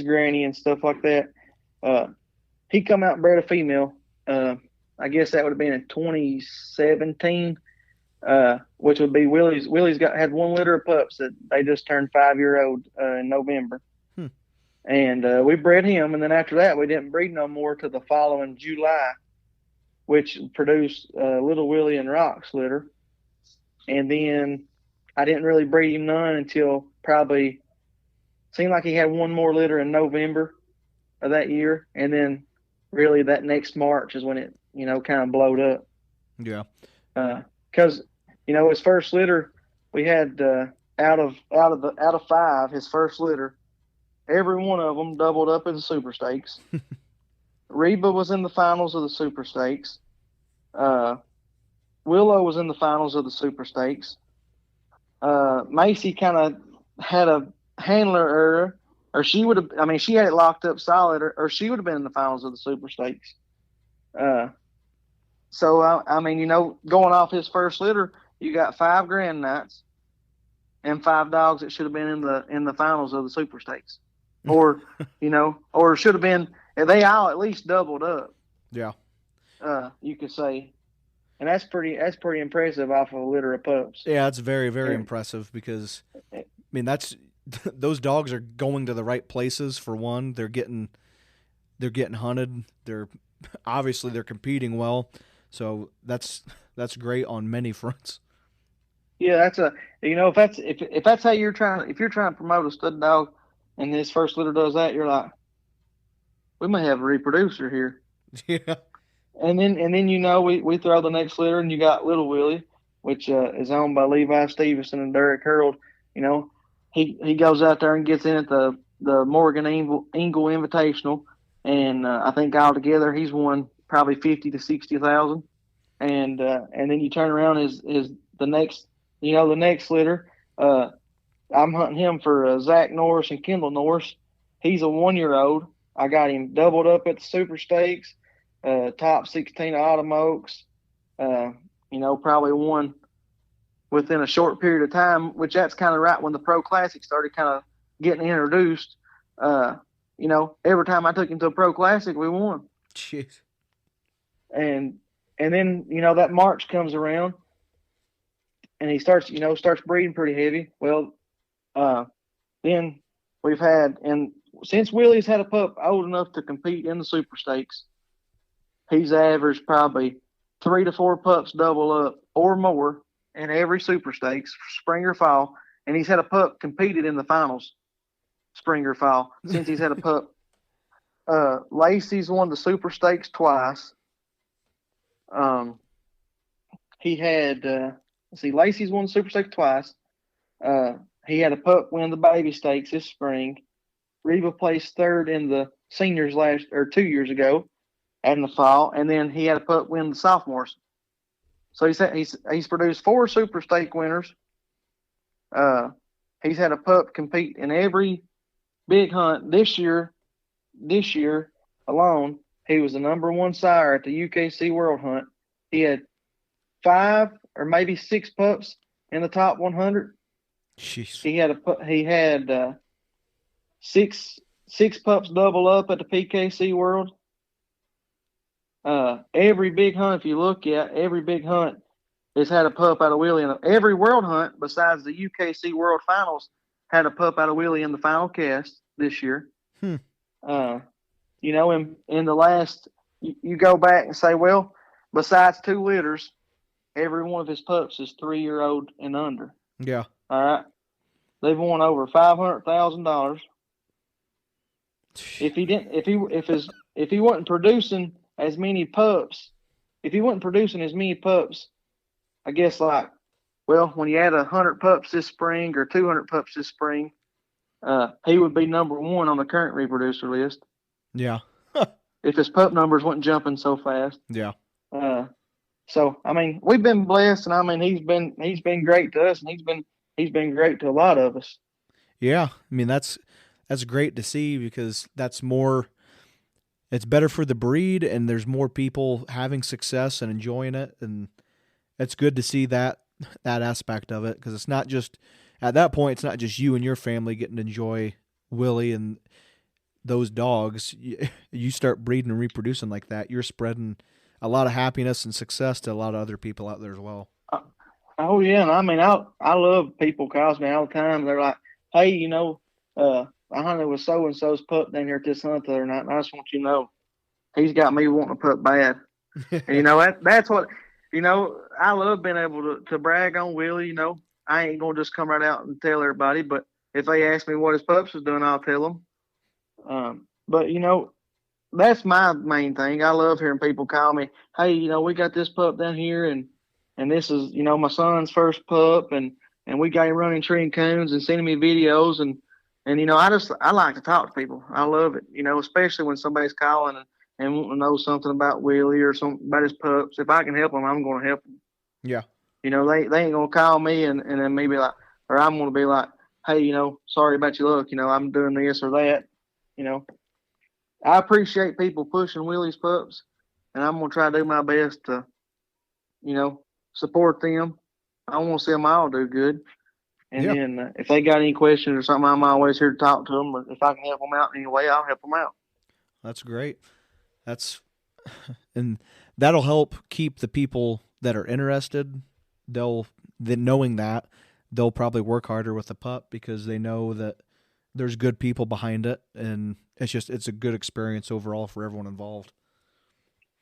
granny and stuff like that. He come out and bred a female. I guess that would have been in 2017. Which would be Willy's. Willy's had 1 litter of pups that they just turned 5-year-old in November, and we bred him. And then after that, we didn't breed no more to the following July, which produced Little Willy and Rock's litter. And then I didn't really breed him none until probably seemed like he had 1 more litter in November of that year, and then really that next March is when it kind of blowed up. Yeah. Because his first litter, we had out of 5, his first litter, every one of them doubled up in the Super Stakes. Reba was in the finals of the Super Stakes. Willow was in the finals of the Super Stakes. Macy kind of had a handler error, or she would have. I mean, she had it locked up solid, or she would have been in the finals of the Super Stakes. So, going off his first litter, you got 5 Grand Knights and 5 dogs that should have been in the finals of the Super Stakes. or or should have been. They all at least doubled up. Yeah. You could say, and that's pretty impressive off of a litter of pups. Yeah, it's very, very And, impressive because, I mean, that's those dogs are going to the right places for one. They're getting hunted. They're obviously they're competing well, so that's great on many fronts. yeah, that's a if that's how you're trying to promote a stud dog, and this first litter does that, you're like, we may have a reproducer here. Yeah. And then we throw the next litter, and you got Little Willy, which is owned by Levi Stevenson and Derek Harold. He goes out there and gets in at the Morgan Engel Invitational, and I think altogether he's won probably 50 to 60,000. And then you turn around is the next the next litter. I'm hunting him for Zach Norris and Kendall Norris. He's a 1-year-old. I got him doubled up at the Super Stakes, top 16 at Autumn Oaks. Probably won within a short period of time, which that's kind of right when the Pro Classic started kind of getting introduced. Every time I took him to a Pro Classic, we won. Jeez. And then that March comes around, and he starts breeding pretty heavy. Well, then we've had, and since Willy's had a pup old enough to compete in the Super Stakes, he's averaged probably 3 to 4 pups double up or more in every Super Stakes, spring or fall. And he's had a pup competed in the finals, spring or fall, since he's had a pup. Lacey's won the Super Stakes twice. He had, Lacey's won the Super Stakes twice. He had a pup win the Baby Stakes this spring. Reba placed third in the seniors 2 years ago in the fall, and then he had a pup win the sophomores. So he's produced 4 Super Stake winners. He's had a pup compete in every big hunt this year. This year alone, he was the number 1 sire at the UKC World Hunt. He had 5 or maybe 6 pups in the top 100. Jeez. He had 6 pups double up at the PKC World. Every big hunt, if you look at every big hunt, has had a pup out of Willy. And every World Hunt besides the UKC World Finals had a pup out of Willy in the final cast this year. In the last, you go back and say, well, besides 2 litters, every one of his pups is 3-year-old and under. Yeah. All right. They've won over $500,000. If he wasn't producing as many pups, I guess when you add 100 pups this spring or 200 pups this spring, he would be number 1 on the current reproducer list. Yeah. If his pup numbers wasn't jumping so fast. Yeah. So I mean, we've been blessed, and I mean he's been great to us, and he's been great to a lot of us. Yeah, I mean that's great to see because that's more. It's better for the breed, and there's more people having success and enjoying it, and it's good to see that aspect of it because it's not just at that point. It's not just you and your family getting to enjoy Willy and those dogs. You start breeding and reproducing like that, you're spreading a lot of happiness and success to a lot of other people out there as well. Oh yeah, and I mean I love people calls me all the time. They're like, hey, I hunted with so and so's pup down here at this hunt the other night, and I just want you to know he's got me wanting a pup bad. And, that's what I love being able to brag on Willy. I ain't gonna just come right out and tell everybody, but if they ask me what his pups is doing, I'll tell them. But that's my main thing. I love hearing people call me, hey, we got this pup down here, and this is, my son's first pup, and we got him running treeing coons and sending me videos, and I like to talk to people. I love it, especially when somebody's calling and wanting to know something about Willy or something about his pups. If I can help them, I'm going to help them. Yeah. They ain't going to call me and then maybe like, or I'm going to be like, hey, sorry about your luck. I'm doing this or that. I appreciate people pushing Willy's pups, and I'm going to try to do my best to, support them. I want to see them all do good. And then if they got any questions or something, I'm always here to talk to them. If I can help them out in any way, I'll help them out. That's great. And that'll help keep the people that are interested. Knowing that, they'll probably work harder with the pup because they know that there's good people behind it, and it's a good experience overall for everyone involved.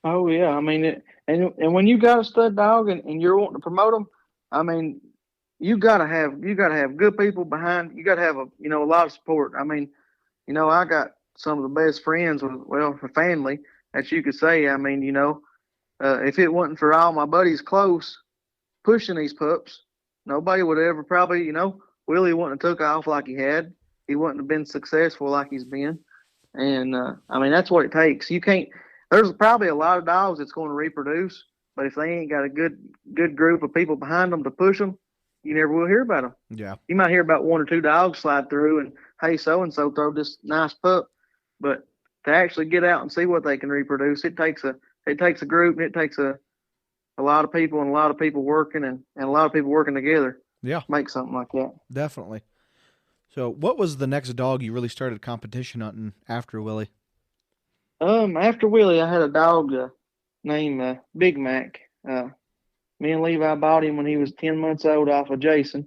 Oh yeah, I mean, and when you got a stud dog and you're wanting to promote them, I mean, you gotta have good people behind. You gotta have a lot of support. I mean, I got some of the best friends for family that you could say. I mean, if it wasn't for all my buddies close pushing these pups, nobody would ever probably, Willie wouldn't have took off like he had. He wouldn't have been successful like he's been. And I mean, that's what it takes. You can't. There's probably a lot of dogs that's going to reproduce, but if they ain't got a good group of people behind them to push them, you never will hear about them. Yeah. You might hear about one or two dogs slide through and, hey, so-and-so throw this nice pup. But to actually get out and see what they can reproduce, it takes a group, and it takes a lot of people and a lot of people working and a lot of people working together. Yeah. To make something like that. Definitely. So what was the next dog you really started competition hunting after Willie? After Willie, I had a dog named Big Mac. Me and Levi bought him when he was 10 months old off of Jason,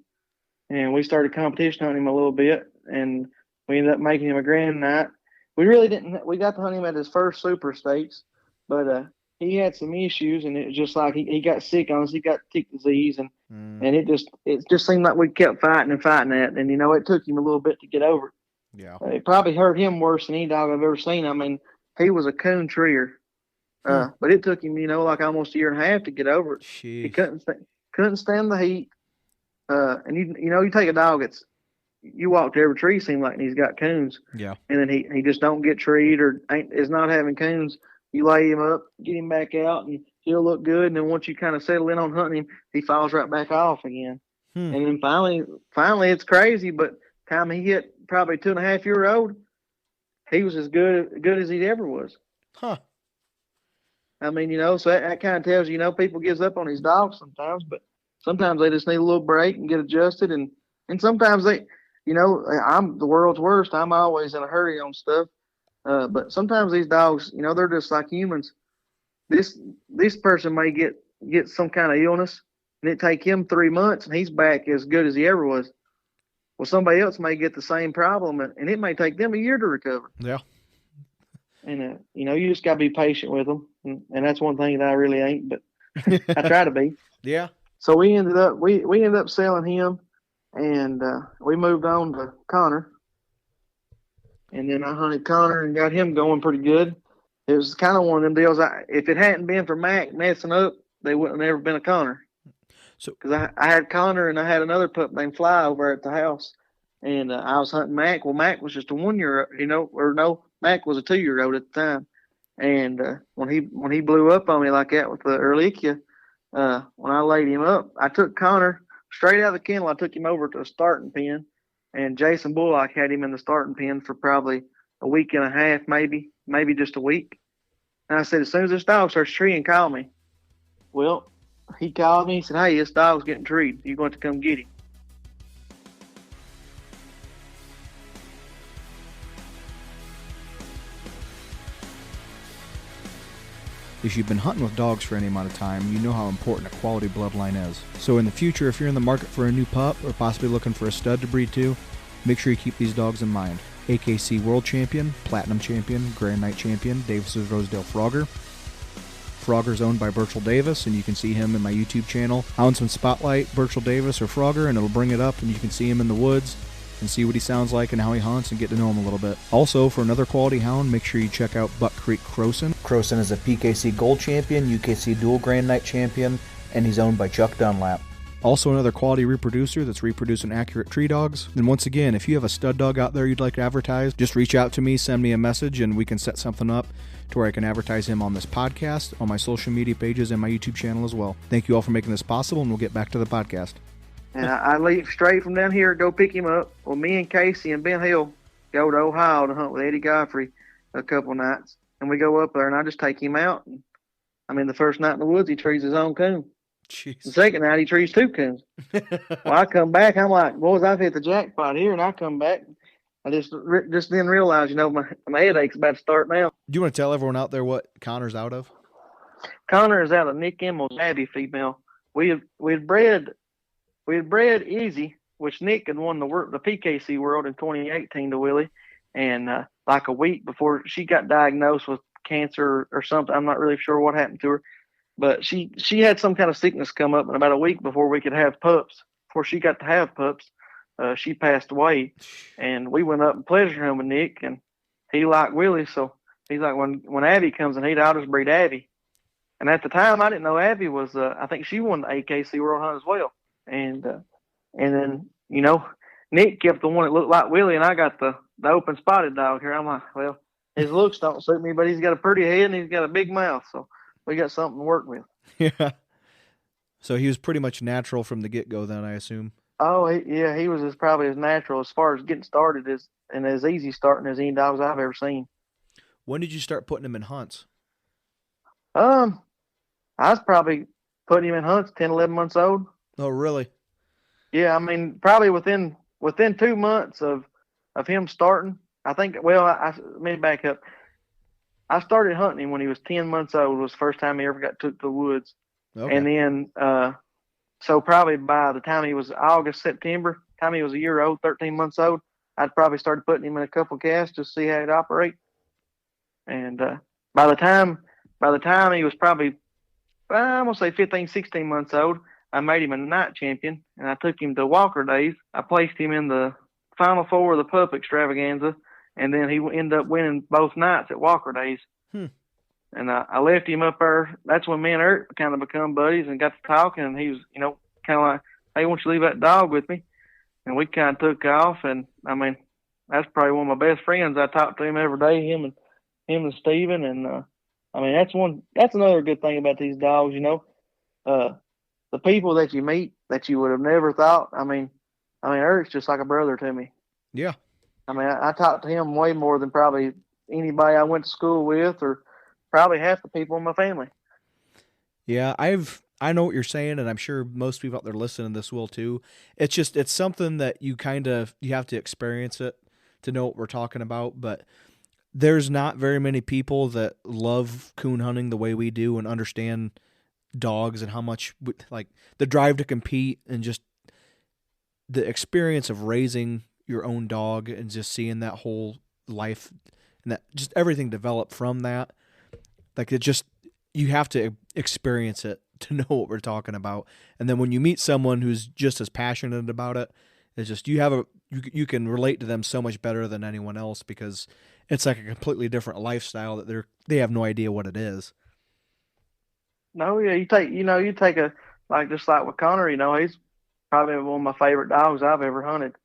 and we started competition hunting him a little bit, and we ended up making him a grand night. We really didn't. We got to hunt him at his first super stakes, but he had some issues, and it was just like he got sick on us. He got tick disease, and it just seemed like we kept fighting that, and it took him a little bit to get over it. Yeah, it probably hurt him worse than any dog I've ever seen. I mean, he was a Coon treer, but it took him, like almost a year and a half to get over it. Jeez. He couldn't stand the heat, and you take a dog that's you walk to every tree, seems like, and he's got coons. Yeah, and then he just don't get treed or is not having coons. You lay him up, get him back out, and he'll look good. And then once you kind of settle in on hunting him, he falls right back off again. And then finally, it's crazy. But time he hit probably 2.5-year-old, he was as good as he ever was. Huh. I mean, so that kind of tells you, people gives up on these dogs sometimes, but sometimes they just need a little break and get adjusted. And sometimes they, I'm the world's worst. I'm always in a hurry on stuff. But sometimes these dogs, they're just like humans. This person may get some kind of illness, and it take him 3 months, and he's back as good as he ever was. Well, somebody else may get the same problem, and it may take them a year to recover. Yeah. And you just gotta be patient with them, and that's one thing that I really ain't, but I try to be. Yeah. So we ended up selling him, and we moved on to Connor. And then I hunted Connor and got him going pretty good. It was kind of one of them deals. If it hadn't been for Mac messing up, they wouldn't have never been a Connor. So, because I had Connor and I had another pup named Fly over at the house, and I was hunting Mac. Well, Mac was just a 1 year, Mac was a 2-year-old at the time. And when he blew up on me like that with the Ehrlichia, when I laid him up, I took Connor straight out of the kennel. I took him over to a starting pen. And Jason Bullock had him in the starting pen for probably a week and a half, maybe just a week. And I said, as soon as this dog starts treeing, call me. Well, he called me. He said, hey, this dog's getting treed. You're going to come get him. If you've been hunting with dogs for any amount of time, you know how important a quality bloodline is. So in the future, if you're in the market for a new pup or possibly looking for a stud to breed to, make sure you keep these dogs in mind. AKC World Champion, Platinum Champion, Grand Night Champion, Davis's Rosedale Frogger. Frogger's owned by Birchall Davis, and you can see him in my YouTube channel. Houndsman Spotlight, Birchall Davis or Frogger, and it'll bring it up and you can see him in the woods and see what he sounds like and how he hunts and get to know him a little bit. Also, for another quality hound, make sure you check out Buck Creek Croson. Croson is a PKC Gold Champion, UKC Dual Grand Night Champion, and he's owned by Chuck Dunlap. Also another quality reproducer that's reproducing accurate tree dogs. And once again, if you have a stud dog out there you'd like to advertise, just reach out to me, send me a message, and we can set something up to where I can advertise him on this podcast, on my social media pages, and my YouTube channel as well. Thank you all for making this possible, and we'll get back to the podcast. And I leave straight from down here, go pick him up. Well, me and Casey and Ben Hill go to Ohio to hunt with Eddie Godfrey a couple nights. And we go up there, and I just take him out. And, the first night in the woods, he trees his own coon. Jeez. The second night he trees 2 coons. Well, I come back, I'm like, boys, I've hit the jackpot here, and I come back. I just didn't realize, my headache's about to start now. Do you want to tell everyone out there what Connor's out of? Connor is out of Nick Emmel's Abbey female. We had bred Easy, which Nick had won the PKC World in 2018 to Willy, and like a week before she got diagnosed with cancer or something. I'm not really sure what happened to her, but she had some kind of sickness come up, and about a week before we could have pups, before she got to have pups, she passed away. And we went up and pleasure hunted with Nick, and he liked Willy, so he's like, when Abby comes in, I'll just breed Abby. And at the time, I didn't know Abby was. I think she won the AKC World Hunt as well. And then Nick kept the one that looked like Willy, and I got the open spotted dog here. I'm like, well, his looks don't suit me, but he's got a pretty head and he's got a big mouth, so we got something to work with. Yeah. So he was pretty much natural from the get-go then, I assume. Oh, he was probably as natural as far as getting started and as easy starting as any dogs I've ever seen. When did you start putting him in hunts? I was probably putting him in hunts 10, 11 months old. Oh, really? Yeah, I mean, probably within 2 months of him starting. I think, well, let me back up. I started hunting him when he was 10 months old. Was the first time he ever got took to the woods. Okay. And then, so probably by the time he was August, September, time he was a year old, 13 months old, I'd probably started putting him in a couple casts to see how he'd operate. And by the time he was probably, I'm going to say 15, 16 months old, I made him a night champion, and I took him to Walker Days. I placed him in the Final Four of the Pup Extravaganza, and then he ended up winning both nights at Walker Days. And I left him up there. That's when me and Eric kind of become buddies and got to talking, and he was, kind of like, hey, why don't you leave that dog with me? And we kind of took off, and, I mean, that's probably one of my best friends. I talk to him every day, him and Steven, and, I mean, that's another good thing about these dogs, the people that you meet that you would have never thought. I mean, Eric's just like a brother to me. Yeah. I mean, I talked to him way more than probably anybody I went to school with, or probably half the people in my family. Yeah, I know what you're saying, and I'm sure most people out there listening to this will too. It's something that you have to experience it to know what we're talking about, but there's not very many people that love coon hunting the way we do and understand dogs and how much, like, the drive to compete and just the experience of raising your own dog and just seeing that whole life and that just everything develop from that. Like, you have to experience it to know what we're talking about. And then when you meet someone who's just as passionate about it, it's just, you can relate to them so much better than anyone else, because it's like a completely different lifestyle that they have no idea what it is. No, yeah, you take just like with Connor, he's probably one of my favorite dogs I've ever hunted,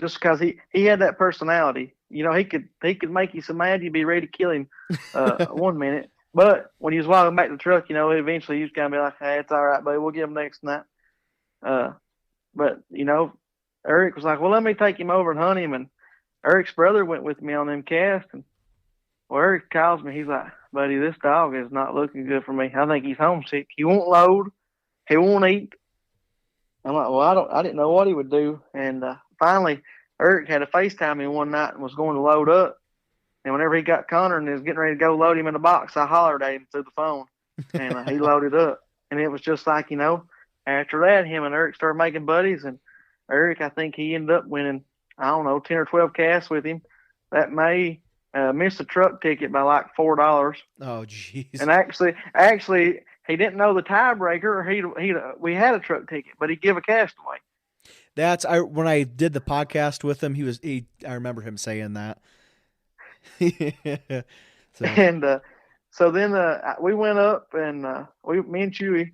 just because he had that personality. He could make you so mad you'd be ready to kill him 1 minute, but when he was walking back to the truck, eventually he was kind of be like, hey, it's all right, buddy, we'll get him next night. But Eric was like, well, let me take him over and hunt him, and Eric's brother went with me on them casts, and Eric calls me, he's like, buddy, this dog is not looking good for me. I think he's homesick. He won't load. He won't eat. I'm like, well, I didn't know what he would do. And finally, Eric had a FaceTime me one night and was going to load up. And whenever he got Connor and was getting ready to go load him in the box, I hollered at him through the phone. And he loaded up. And it was just like, after that, him and Eric started making buddies. And Eric, I think he ended up winning, 10 or 12 casts with him that May. Missed a truck ticket by like $4. Oh, jeez. And actually, he didn't know the tiebreaker, or we had a truck ticket, but he give a cast away. When I did the podcast with him, I remember him saying that. So. And so then we went up, and me and Chewy,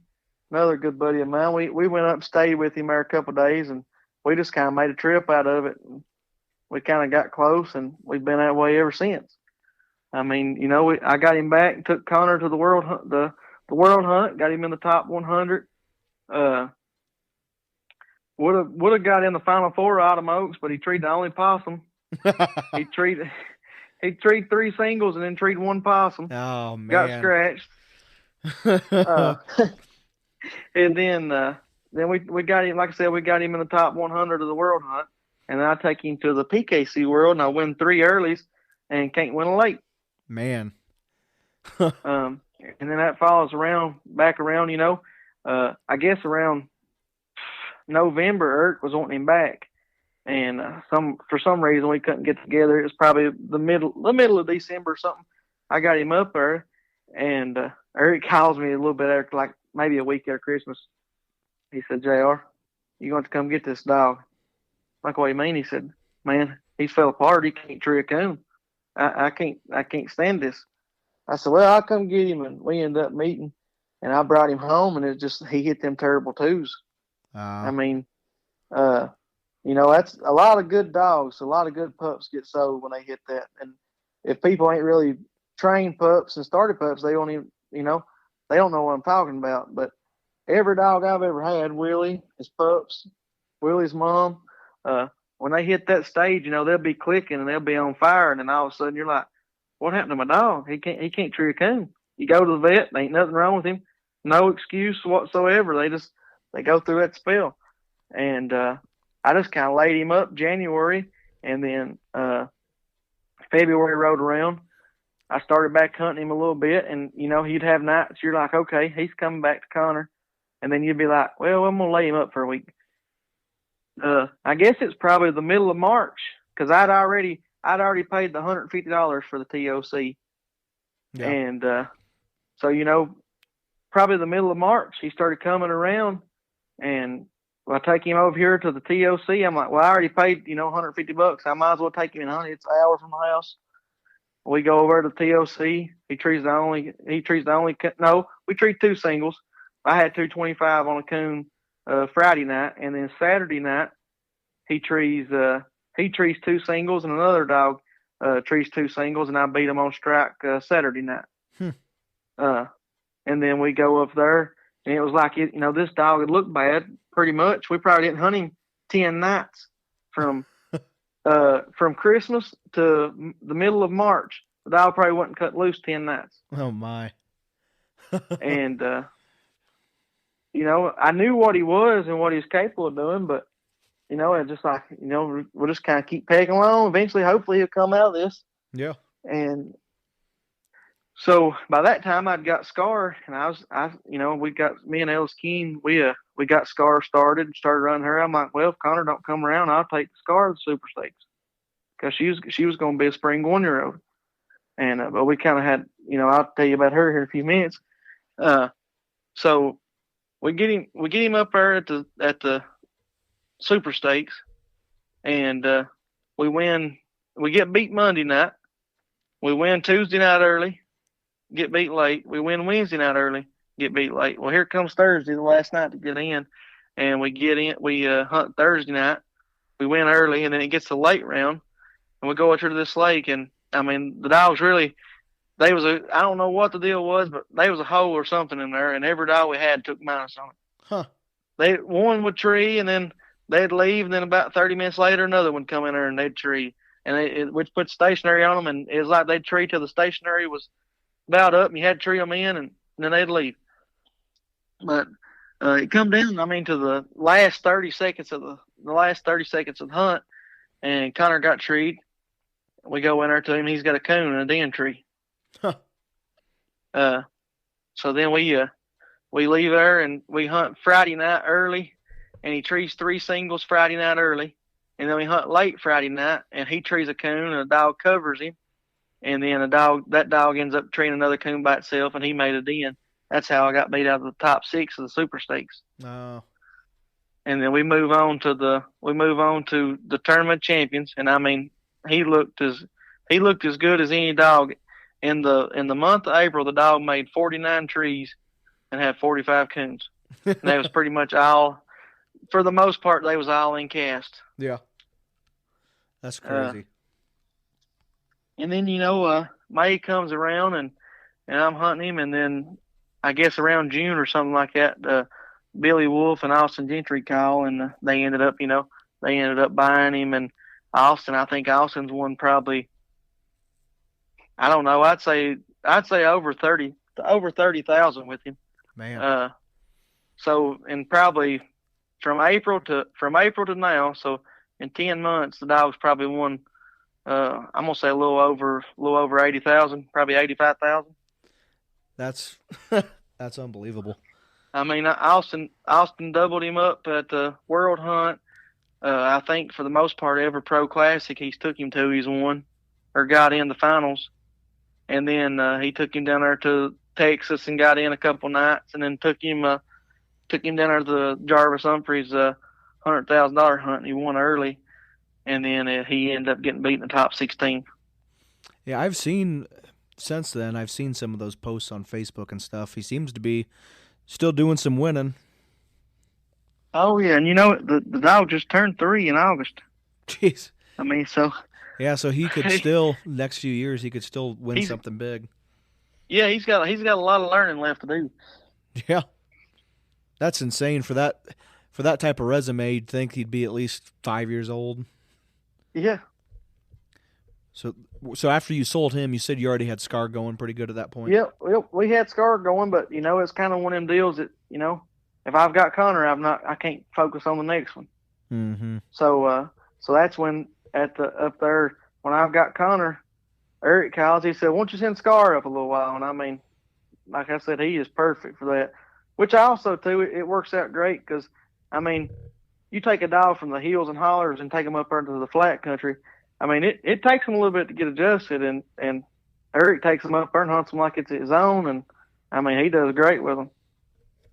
another good buddy of mine, we went up and stayed with him there a couple of days, and we just kind of made a trip out of it. And we kind of got close, and we've been that way ever since. I mean, I got him back and took Connor to the world hunt, the world hunt, got him in the top 100. Would have got in the Final Four of Autumn Oaks, but he treed the only possum. he treed 3 singles and then treed 1 possum. Oh, man. Got scratched. And then we got him. Like I said, we got him in the top 100 of the world hunt. And then I take him to the PKC world, and I win 3 earlies, and can't win a late. Man. And then that follows back around. I guess around November, Eric was wanting him back, and for some reason we couldn't get together. It was probably the middle of December or something. I got him up there, and Eric calls me a little bit after, like maybe a week after Christmas. He said, "JR, you going to come get this dog?" I'm like, what do you mean? He said, "Man, he fell apart. He can't tree a coon. I can't stand this." I said, "Well, I'll come get him," and we ended up meeting, and I brought him home, and he hit them terrible twos. I mean, that's a lot of good dogs. A lot of good pups get sold when they hit that. And if people ain't really trained pups and started pups, they don't even, they don't know what I'm talking about. But every dog I've ever had, Willy, his pups, Willy's mom, when they hit that stage, they'll be clicking and they'll be on fire. And then all of a sudden you're like, what happened to my dog? He can't tree a coon. You go to the vet, ain't nothing wrong with him. No excuse whatsoever. They go through that spell. And I just kind of laid him up January, and then February rolled around. I started back hunting him a little bit, and, he'd have nights. You're like, okay, he's coming back to Connor. And then you'd be like, well, I'm going to lay him up for a week. I guess it's probably the middle of March, because I'd already paid the $150 for the TOC. Yeah. And so, probably the middle of March, he started coming around, and I take him over here to the TOC. I'm like, well, I already paid, $150. I might as well take him in hunting. It's an hour from the house. We go over to the TOC. We treat 2 singles. I had 225 on a coon Friday night, and then Saturday night he trees 2 singles, and another dog trees 2 singles, and I beat him on strike Saturday night. And then we go up there, and it was like this dog had looked bad pretty much. We probably didn't hunt him 10 nights from Christmas to the middle of March. The dog probably wasn't cut loose 10 nights. Oh my! And I knew what he was and what he was capable of doing, but it's just like we'll just kind of keep pegging along. Eventually, hopefully, he'll come out of this. Yeah. And so by that time, I'd got Scar, and we got me and Ellis Keen. We got Scar started running her. I'm like, well, if Connor don't come around, I'll take the Scar to the Super Stakes, because she was going to be a spring 1-year-old. And but we kind of had, I'll tell you about her here in a few minutes. So we get him up there at the Super Stakes, and we win. We get beat Monday night. We win Tuesday night early, get beat late. We win Wednesday night early, get beat late. Well, here comes Thursday, the last night to get in, and we get in. We hunt Thursday night. We win early, and then it gets the late round, and we go up to this lake, and I mean the dogs really. I don't know what the deal was, but there was a hole or something in there, and every dog we had took minus on it. Huh. One would tree, and then they'd leave, and then about 30 minutes later, another one come in there and they'd tree, and which put stationary on them, and it was like they'd tree till the stationary was about up, and you had to tree them in, and then they'd leave. But it come down, I mean, to the last 30 seconds of the hunt, and Connor got treed. We go in there to him. He's got a coon and a den tree. Huh. So then we leave there and we hunt Friday night early, and he trees 3 singles Friday night early, and then we hunt late Friday night, and he trees a coon, and a dog covers him, and then that dog ends up treeing another coon by itself, and he made a den. That's how I got beat out of the top 6 of the Super Stakes. Oh. And then we move on to the tournament champions, and I mean he looked as good as any dog. In the month of April, the dog made 49 trees and had 45 coons. And that was pretty much all. For the most part, they was all in cast. Yeah, that's crazy. And then May comes around and I'm hunting him, and then I guess around June or something like that, Billy Wolf and Austin Gentry call, and they ended up buying him. And I think Austin's won probably, I don't know, I'd say over 30,000 with him. Man. So in probably from April to now, so in 10 months, the dog's probably won. I'm gonna say a little over 80,000, probably 85,000. That's that's unbelievable. I mean, Austin doubled him up at the World Hunt. I think for the most part, every pro classic he's took him to, he's won or got in the finals. And then he took him down there to Texas and got in a couple nights, and then took him down there to the Jarvis Humphreys $100,000 hunt. And he won early, and then he ended up getting beat in the top 16. Yeah, since then I've seen some of those posts on Facebook and stuff. He seems to be still doing some winning. Oh yeah, and the dog just turned 3 in August. Jeez. I mean, so yeah, so he could still next few years he could still win something big. Yeah, he's got a lot of learning left to do. Yeah, that's insane for that type of resume. You'd think he'd be at least 5 years old. Yeah. So after you sold him, you said you already had Scar going pretty good at that point. Yeah, well, we had Scar going, but it's kind of one of them deals that if I've got Connor, I can't focus on the next one. Mm-hmm. So that's when up there when I've got Connor, Eric calls. He said, "Why don't you send Scar up a little while?" And I mean, like I said, he is perfect for that. Which I also too, it works out great because I mean, you take a dog from the hills and hollers and take him up into the flat country. I mean, it takes him a little bit to get adjusted, and Eric takes him up there and hunts him like it's his own, and I mean, he does great with them.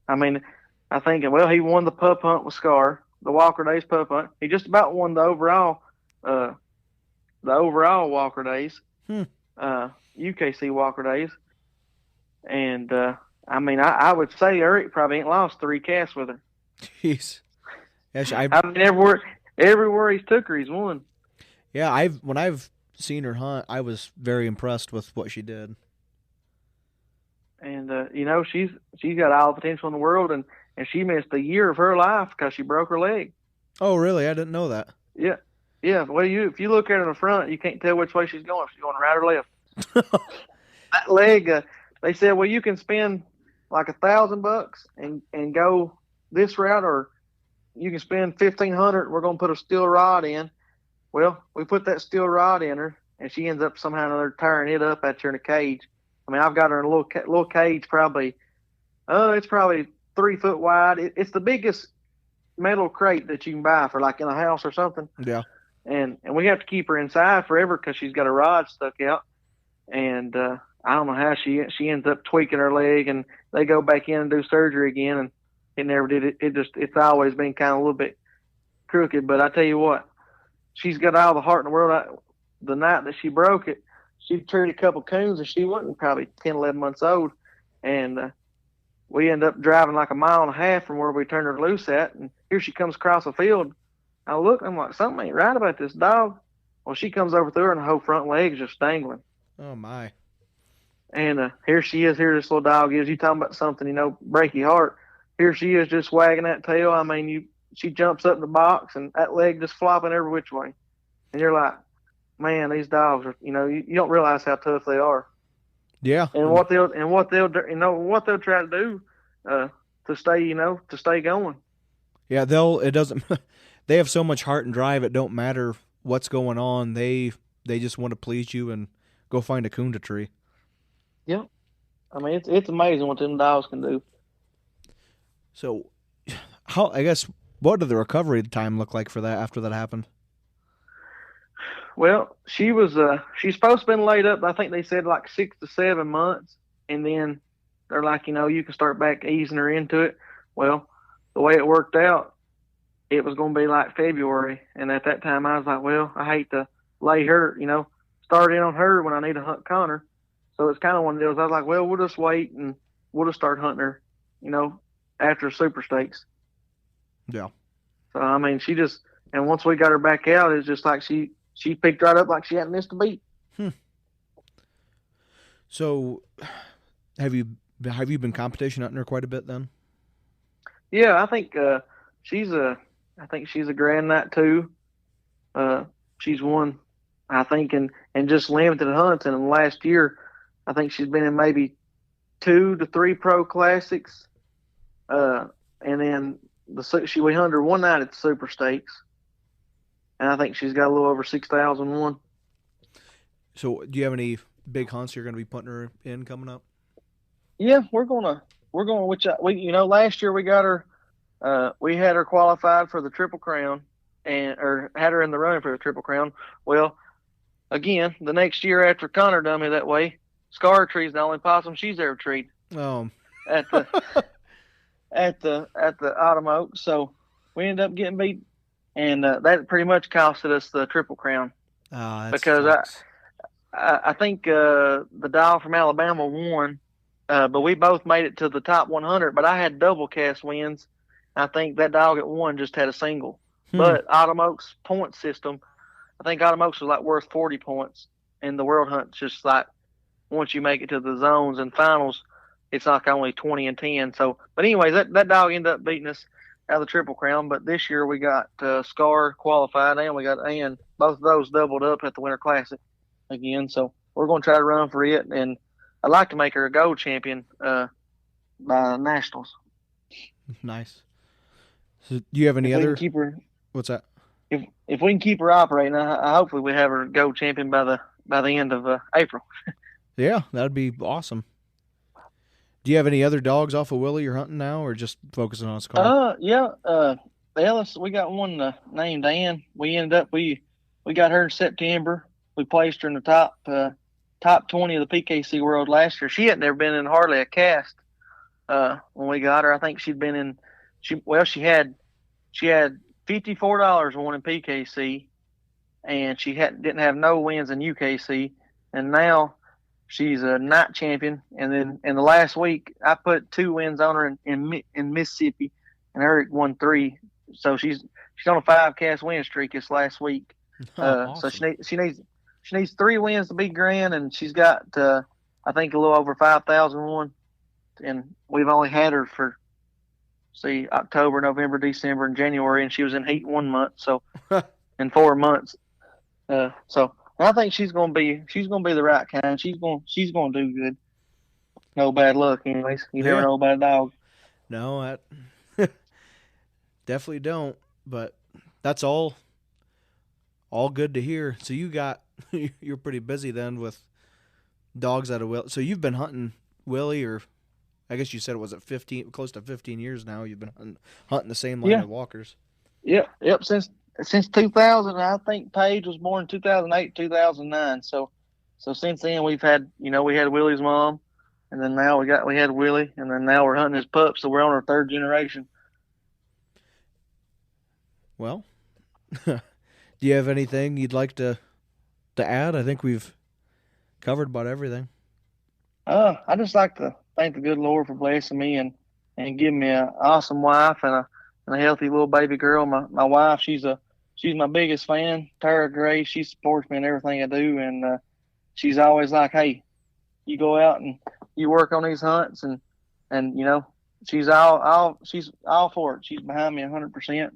I mean, I think, well, he won the pup hunt with Scar, the Walker Days pup hunt. He just about won the overall Walker Days, UKC Walker Days, and I mean, I would say Eric probably ain't lost 3 casts with her. Jeez. Yes, I mean, everywhere he's took her, he's won. Yeah, when I've seen her hunt, I was very impressed with what she did. And she's got all the potential in the world, and she missed a year of her life because she broke her leg. Oh, really? I didn't know that. Yeah. Well, if you look at her in the front, you can't tell which way she's going. If she's going right or left. That leg, they said, well, you can spend like $1,000 and go this route, or you can spend $1,500. We're going to put a steel rod in. Well, we put that steel rod in her, and she ends up somehow or another tearing it up at her in a cage. I mean, I've got her in a little cage, probably. It's probably 3 foot wide. It's the biggest metal crate that you can buy for like in a house or something. Yeah. And we have to keep her inside forever because she's got a rod stuck out. And I don't know how she ends up tweaking her leg, and they go back in and do surgery again, and it never did it. It's always been kind of a little bit crooked. But I tell you what, she's got all the heart in the world. The night that she broke it, she treated a couple coons, and she wasn't probably 10, 11 months old. And we ended up driving like a mile and a half from where we turned her loose at, and here she comes across the field. I look, I'm like, something ain't right about this dog. Well, she comes over through her, and the whole front leg's just dangling. Oh, my. And here she is. Here this little dog is. You talking about something, break your heart. Here she is just wagging that tail. I mean, she jumps up in the box, and that leg just flopping every which way. And you're like, man, these dogs are, you don't realize how tough they are. Yeah. And what they'll try to do to stay going. Yeah, they have so much heart and drive. It don't matter what's going on. They just want to please you and go find a coon to tree. Yeah. I mean, it's amazing what them dogs can do. So, what did the recovery time look like for that after that happened? Well, she's supposed to have been laid up, I think they said like 6 to 7 months, and then they're like, you can start back easing her into it. Well, the way it worked out, it was going to be like February, and at that time I was like, well, I hate to lay her, start in on her when I need to hunt Connor. So it's kind of one of those, I was like, well, we'll just wait and we'll just start hunting her, after Super Stakes. Yeah. So, I mean, and once we got her back out, it's just like she picked right up like she hadn't missed a beat. So, have you been competition hunting her quite a bit then? Yeah, I think she's a Grand Night too. She's won, I think, in just limited hunts. And in the last year, I think she's been in maybe 2 to 3 pro classics. And and then we hunted her one night at the Super Stakes, and I think she's got a little over 6,001. So, do you have any big hunts you're going to be putting her in coming up? Yeah, we're gonna last year we got her. We had her qualified for the Triple Crown, or had her in the running for the Triple Crown. Well, again, the next year after Connor done me that way, Scar Tree's the only possum she's ever treed. Oh, at the at the Autumn Oaks. So we ended up getting beat, and that pretty much costed us the Triple Crown. Because I think the dog from Alabama won, but we both made it to the top 100. But I had double cast wins. I think that dog at one just had a single. But Autumn Oaks point system, I think Autumn Oaks was like worth 40 points, and the World Hunt's just like once you make it to the zones and finals, it's like only 20 and 10. So, but anyways, that dog ended up beating us out of the Triple Crown. But this year we got Scar qualified, and both of those doubled up at the Winter Classic again. So we're going to try to run for it, and I'd like to make her a gold champion by nationals. Nice. So, do you have any other? Keep her. What's that? If we can keep her operating, hopefully we have her gold champion by the end of April. Yeah, that'd be awesome. Do you have any other dogs off of Willy you're hunting now, or just focusing on Scar? Yeah. Ellis, we got one named Ann. We ended up we got her in September. We placed her in the top 20 of the PKC world last year. She had never been in hardly a cast when we got her. I think she'd been in. She had $54 won in PKC, and she didn't have no wins in UKC, and now she's a night champion. And then in the last week, I put 2 wins on her in Mississippi, and Eric won 3. So she's on a 5 cast win streak this last week. Awesome. So she needs 3 wins to be grand, and she's got I think a little over 5,001, and we've only had her for October, November, December, and January, and she was in heat 1 month, so in 4 months. So I think she's gonna be the right kind. She's gonna do good. No bad luck, anyways. You never know about a dog. No, I definitely don't. But that's all good to hear. So you're pretty busy then with dogs out of Willy. So you've been hunting Willy, or I guess you said, was it 15, close to 15 years now? You've been hunting the same line of walkers. Yep. Since 2000, I think Paige was born in 2008, 2009. So since then we had Willy's mom, and then now we had Willy, and then now we're hunting his pups. So we're on our 3rd generation. Well, do you have anything you'd like to add? I think we've covered about everything. I just like to thank the good Lord for blessing me and giving me an awesome wife and a healthy little baby girl. My wife, she's my biggest fan, Tara Gray. She supports me in everything I do, and she's always like, "Hey, you go out and you work on these hunts," and she's all for it. She's behind me 100%,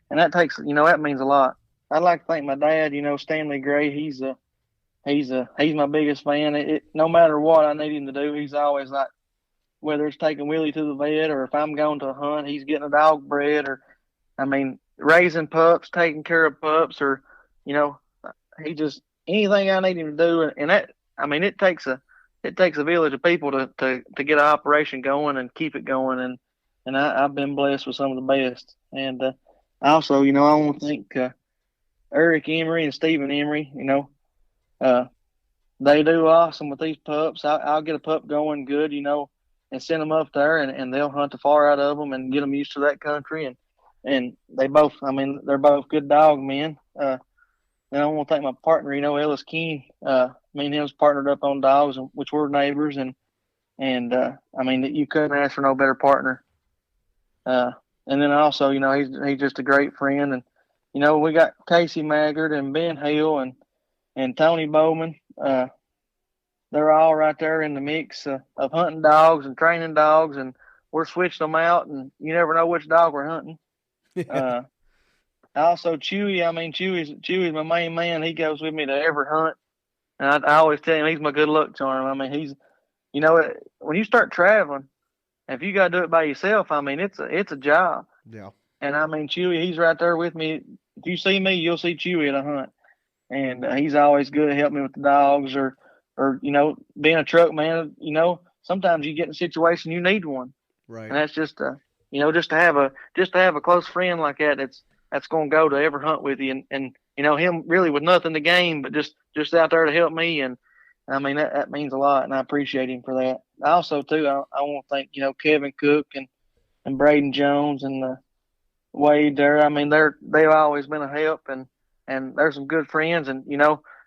and that takes that means a lot. I'd like to thank my dad, Stanley Gray. He's my biggest fan. No matter what I need him to do, he's always like, whether it's taking Willy to the vet or if I'm going to a hunt, he's getting a dog bred, or raising pups, taking care of pups, or he just anything I need him to do. And that it takes a village of people to get an operation going and keep it going. And I've been blessed with some of the best. And also, I want to thank Eric Emery and Stephen Emery. They do awesome with these pups. I'll get a pup going good, and send them up there, and they'll hunt the far out of them and get them used to that country. And they both, they're both good dog men. And I want to thank my partner, Ellis Coon. Me and him's partnered up on dogs, which we're neighbors, and you couldn't ask for no better partner. And then also, he's just a great friend. And, we got Casey Maggard and Ben Hill and Tony Bowman. They're all right there in the mix of hunting dogs and training dogs, and we're switching them out, and you never know which dog we're hunting. Also Chewy, Chewy's my main man. He goes with me to every hunt, and I always tell him he's my good luck charm. He's, when you start traveling if you got to do it by yourself, I mean, it's a job. Yeah. And I mean, Chewy, he's right there with me. If you see me, you'll see Chewy at a hunt, and he's always good to help me with the dogs, or being a truck man. Sometimes you get in a situation you need one, Right. and that's just just to have a close friend like that. That's going to go to every hunt with you, and him really with nothing to gain, but just out there to help me. And I mean, that means a lot, and I appreciate him for that. Also, too, I want to thank Kevin Cook and Braden Jones and Wade there. I mean, they've always been a help, and they're some good friends. And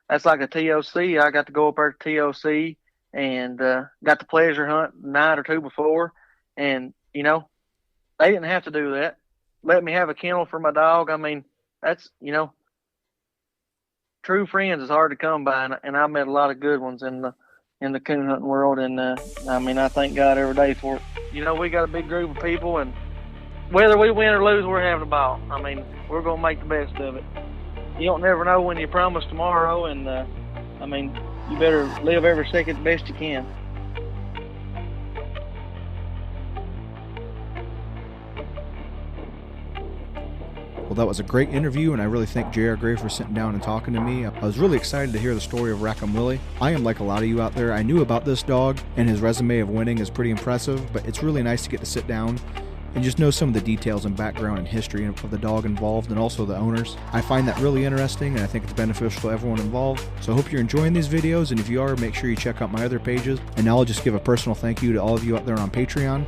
that's like a TOC. I got to go up there to TOC and got the pleasure hunt the night or two before, and they didn't have to do that. Let me have a kennel for my dog. I mean, that's true friends is hard to come by, and I met a lot of good ones in the coon hunting world. And I mean, I thank God every day for it. We got a big group of people, and whether we win or lose, we're having a ball. I mean, we're going to make the best of it. You don't never know when you promise tomorrow, and I mean, you better live every second the best you can. Well, that was a great interview, and I really thank J.R. Gray for sitting down and talking to me. I was really excited to hear the story of Rackham Willy. I am like a lot of you out there. I knew about this dog, and his resume of winning is pretty impressive, but it's really nice to get to sit down and just know some of the details and background and history of the dog involved, and also the owners. I find that really interesting, and I think it's beneficial to everyone involved. So I hope you're enjoying these videos, and if you are, make sure you check out my other pages. And now I'll just give a personal thank you to all of you out there on Patreon,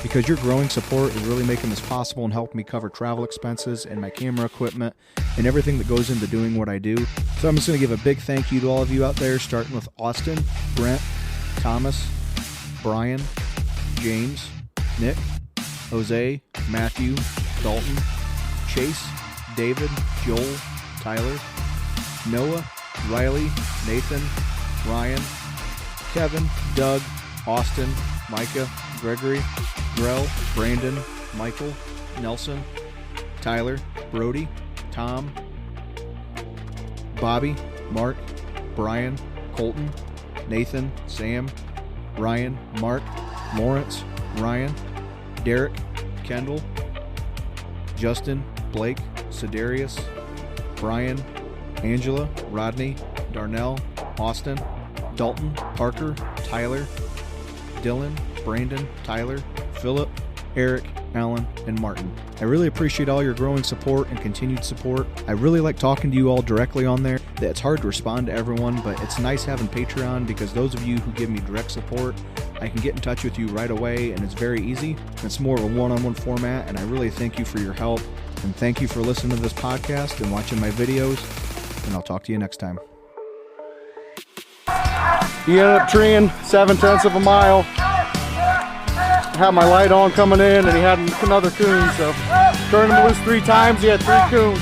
because your growing support is really making this possible and helping me cover travel expenses and my camera equipment and everything that goes into doing what I do. So I'm just going to give a big thank you to all of you out there, starting with Austin, Brent, Thomas, Brian, James, Nick, Jose, Matthew, Dalton, Chase, David, Joel, Tyler, Noah, Riley, Nathan, Ryan, Kevin, Doug, Austin, Micah, Gregory, Grell, Brandon, Michael, Nelson, Tyler, Brody, Tom, Bobby, Mark, Brian, Colton, Nathan, Sam, Ryan, Mark, Lawrence, Ryan, Derek, Kendall, Justin, Blake, Sedarius, Brian, Angela, Rodney, Darnell, Austin, Dalton, Parker, Tyler, Dylan, Brandon, Tyler, Philip, Eric, Alan, and Martin. I really appreciate all your growing support and continued support. I really like talking to you all directly on there. It's hard to respond to everyone, but it's nice having Patreon, because those of you who give me direct support, I can get in touch with you right away, and it's very easy. It's more of a one-on-one format, and I really thank you for your help. And thank you for listening to this podcast and watching my videos, and I'll talk to you next time. He ended up treeing 7/10 of a mile. Had my light on coming in, and he had another coon, so turned him loose 3 times. He had 3 coons.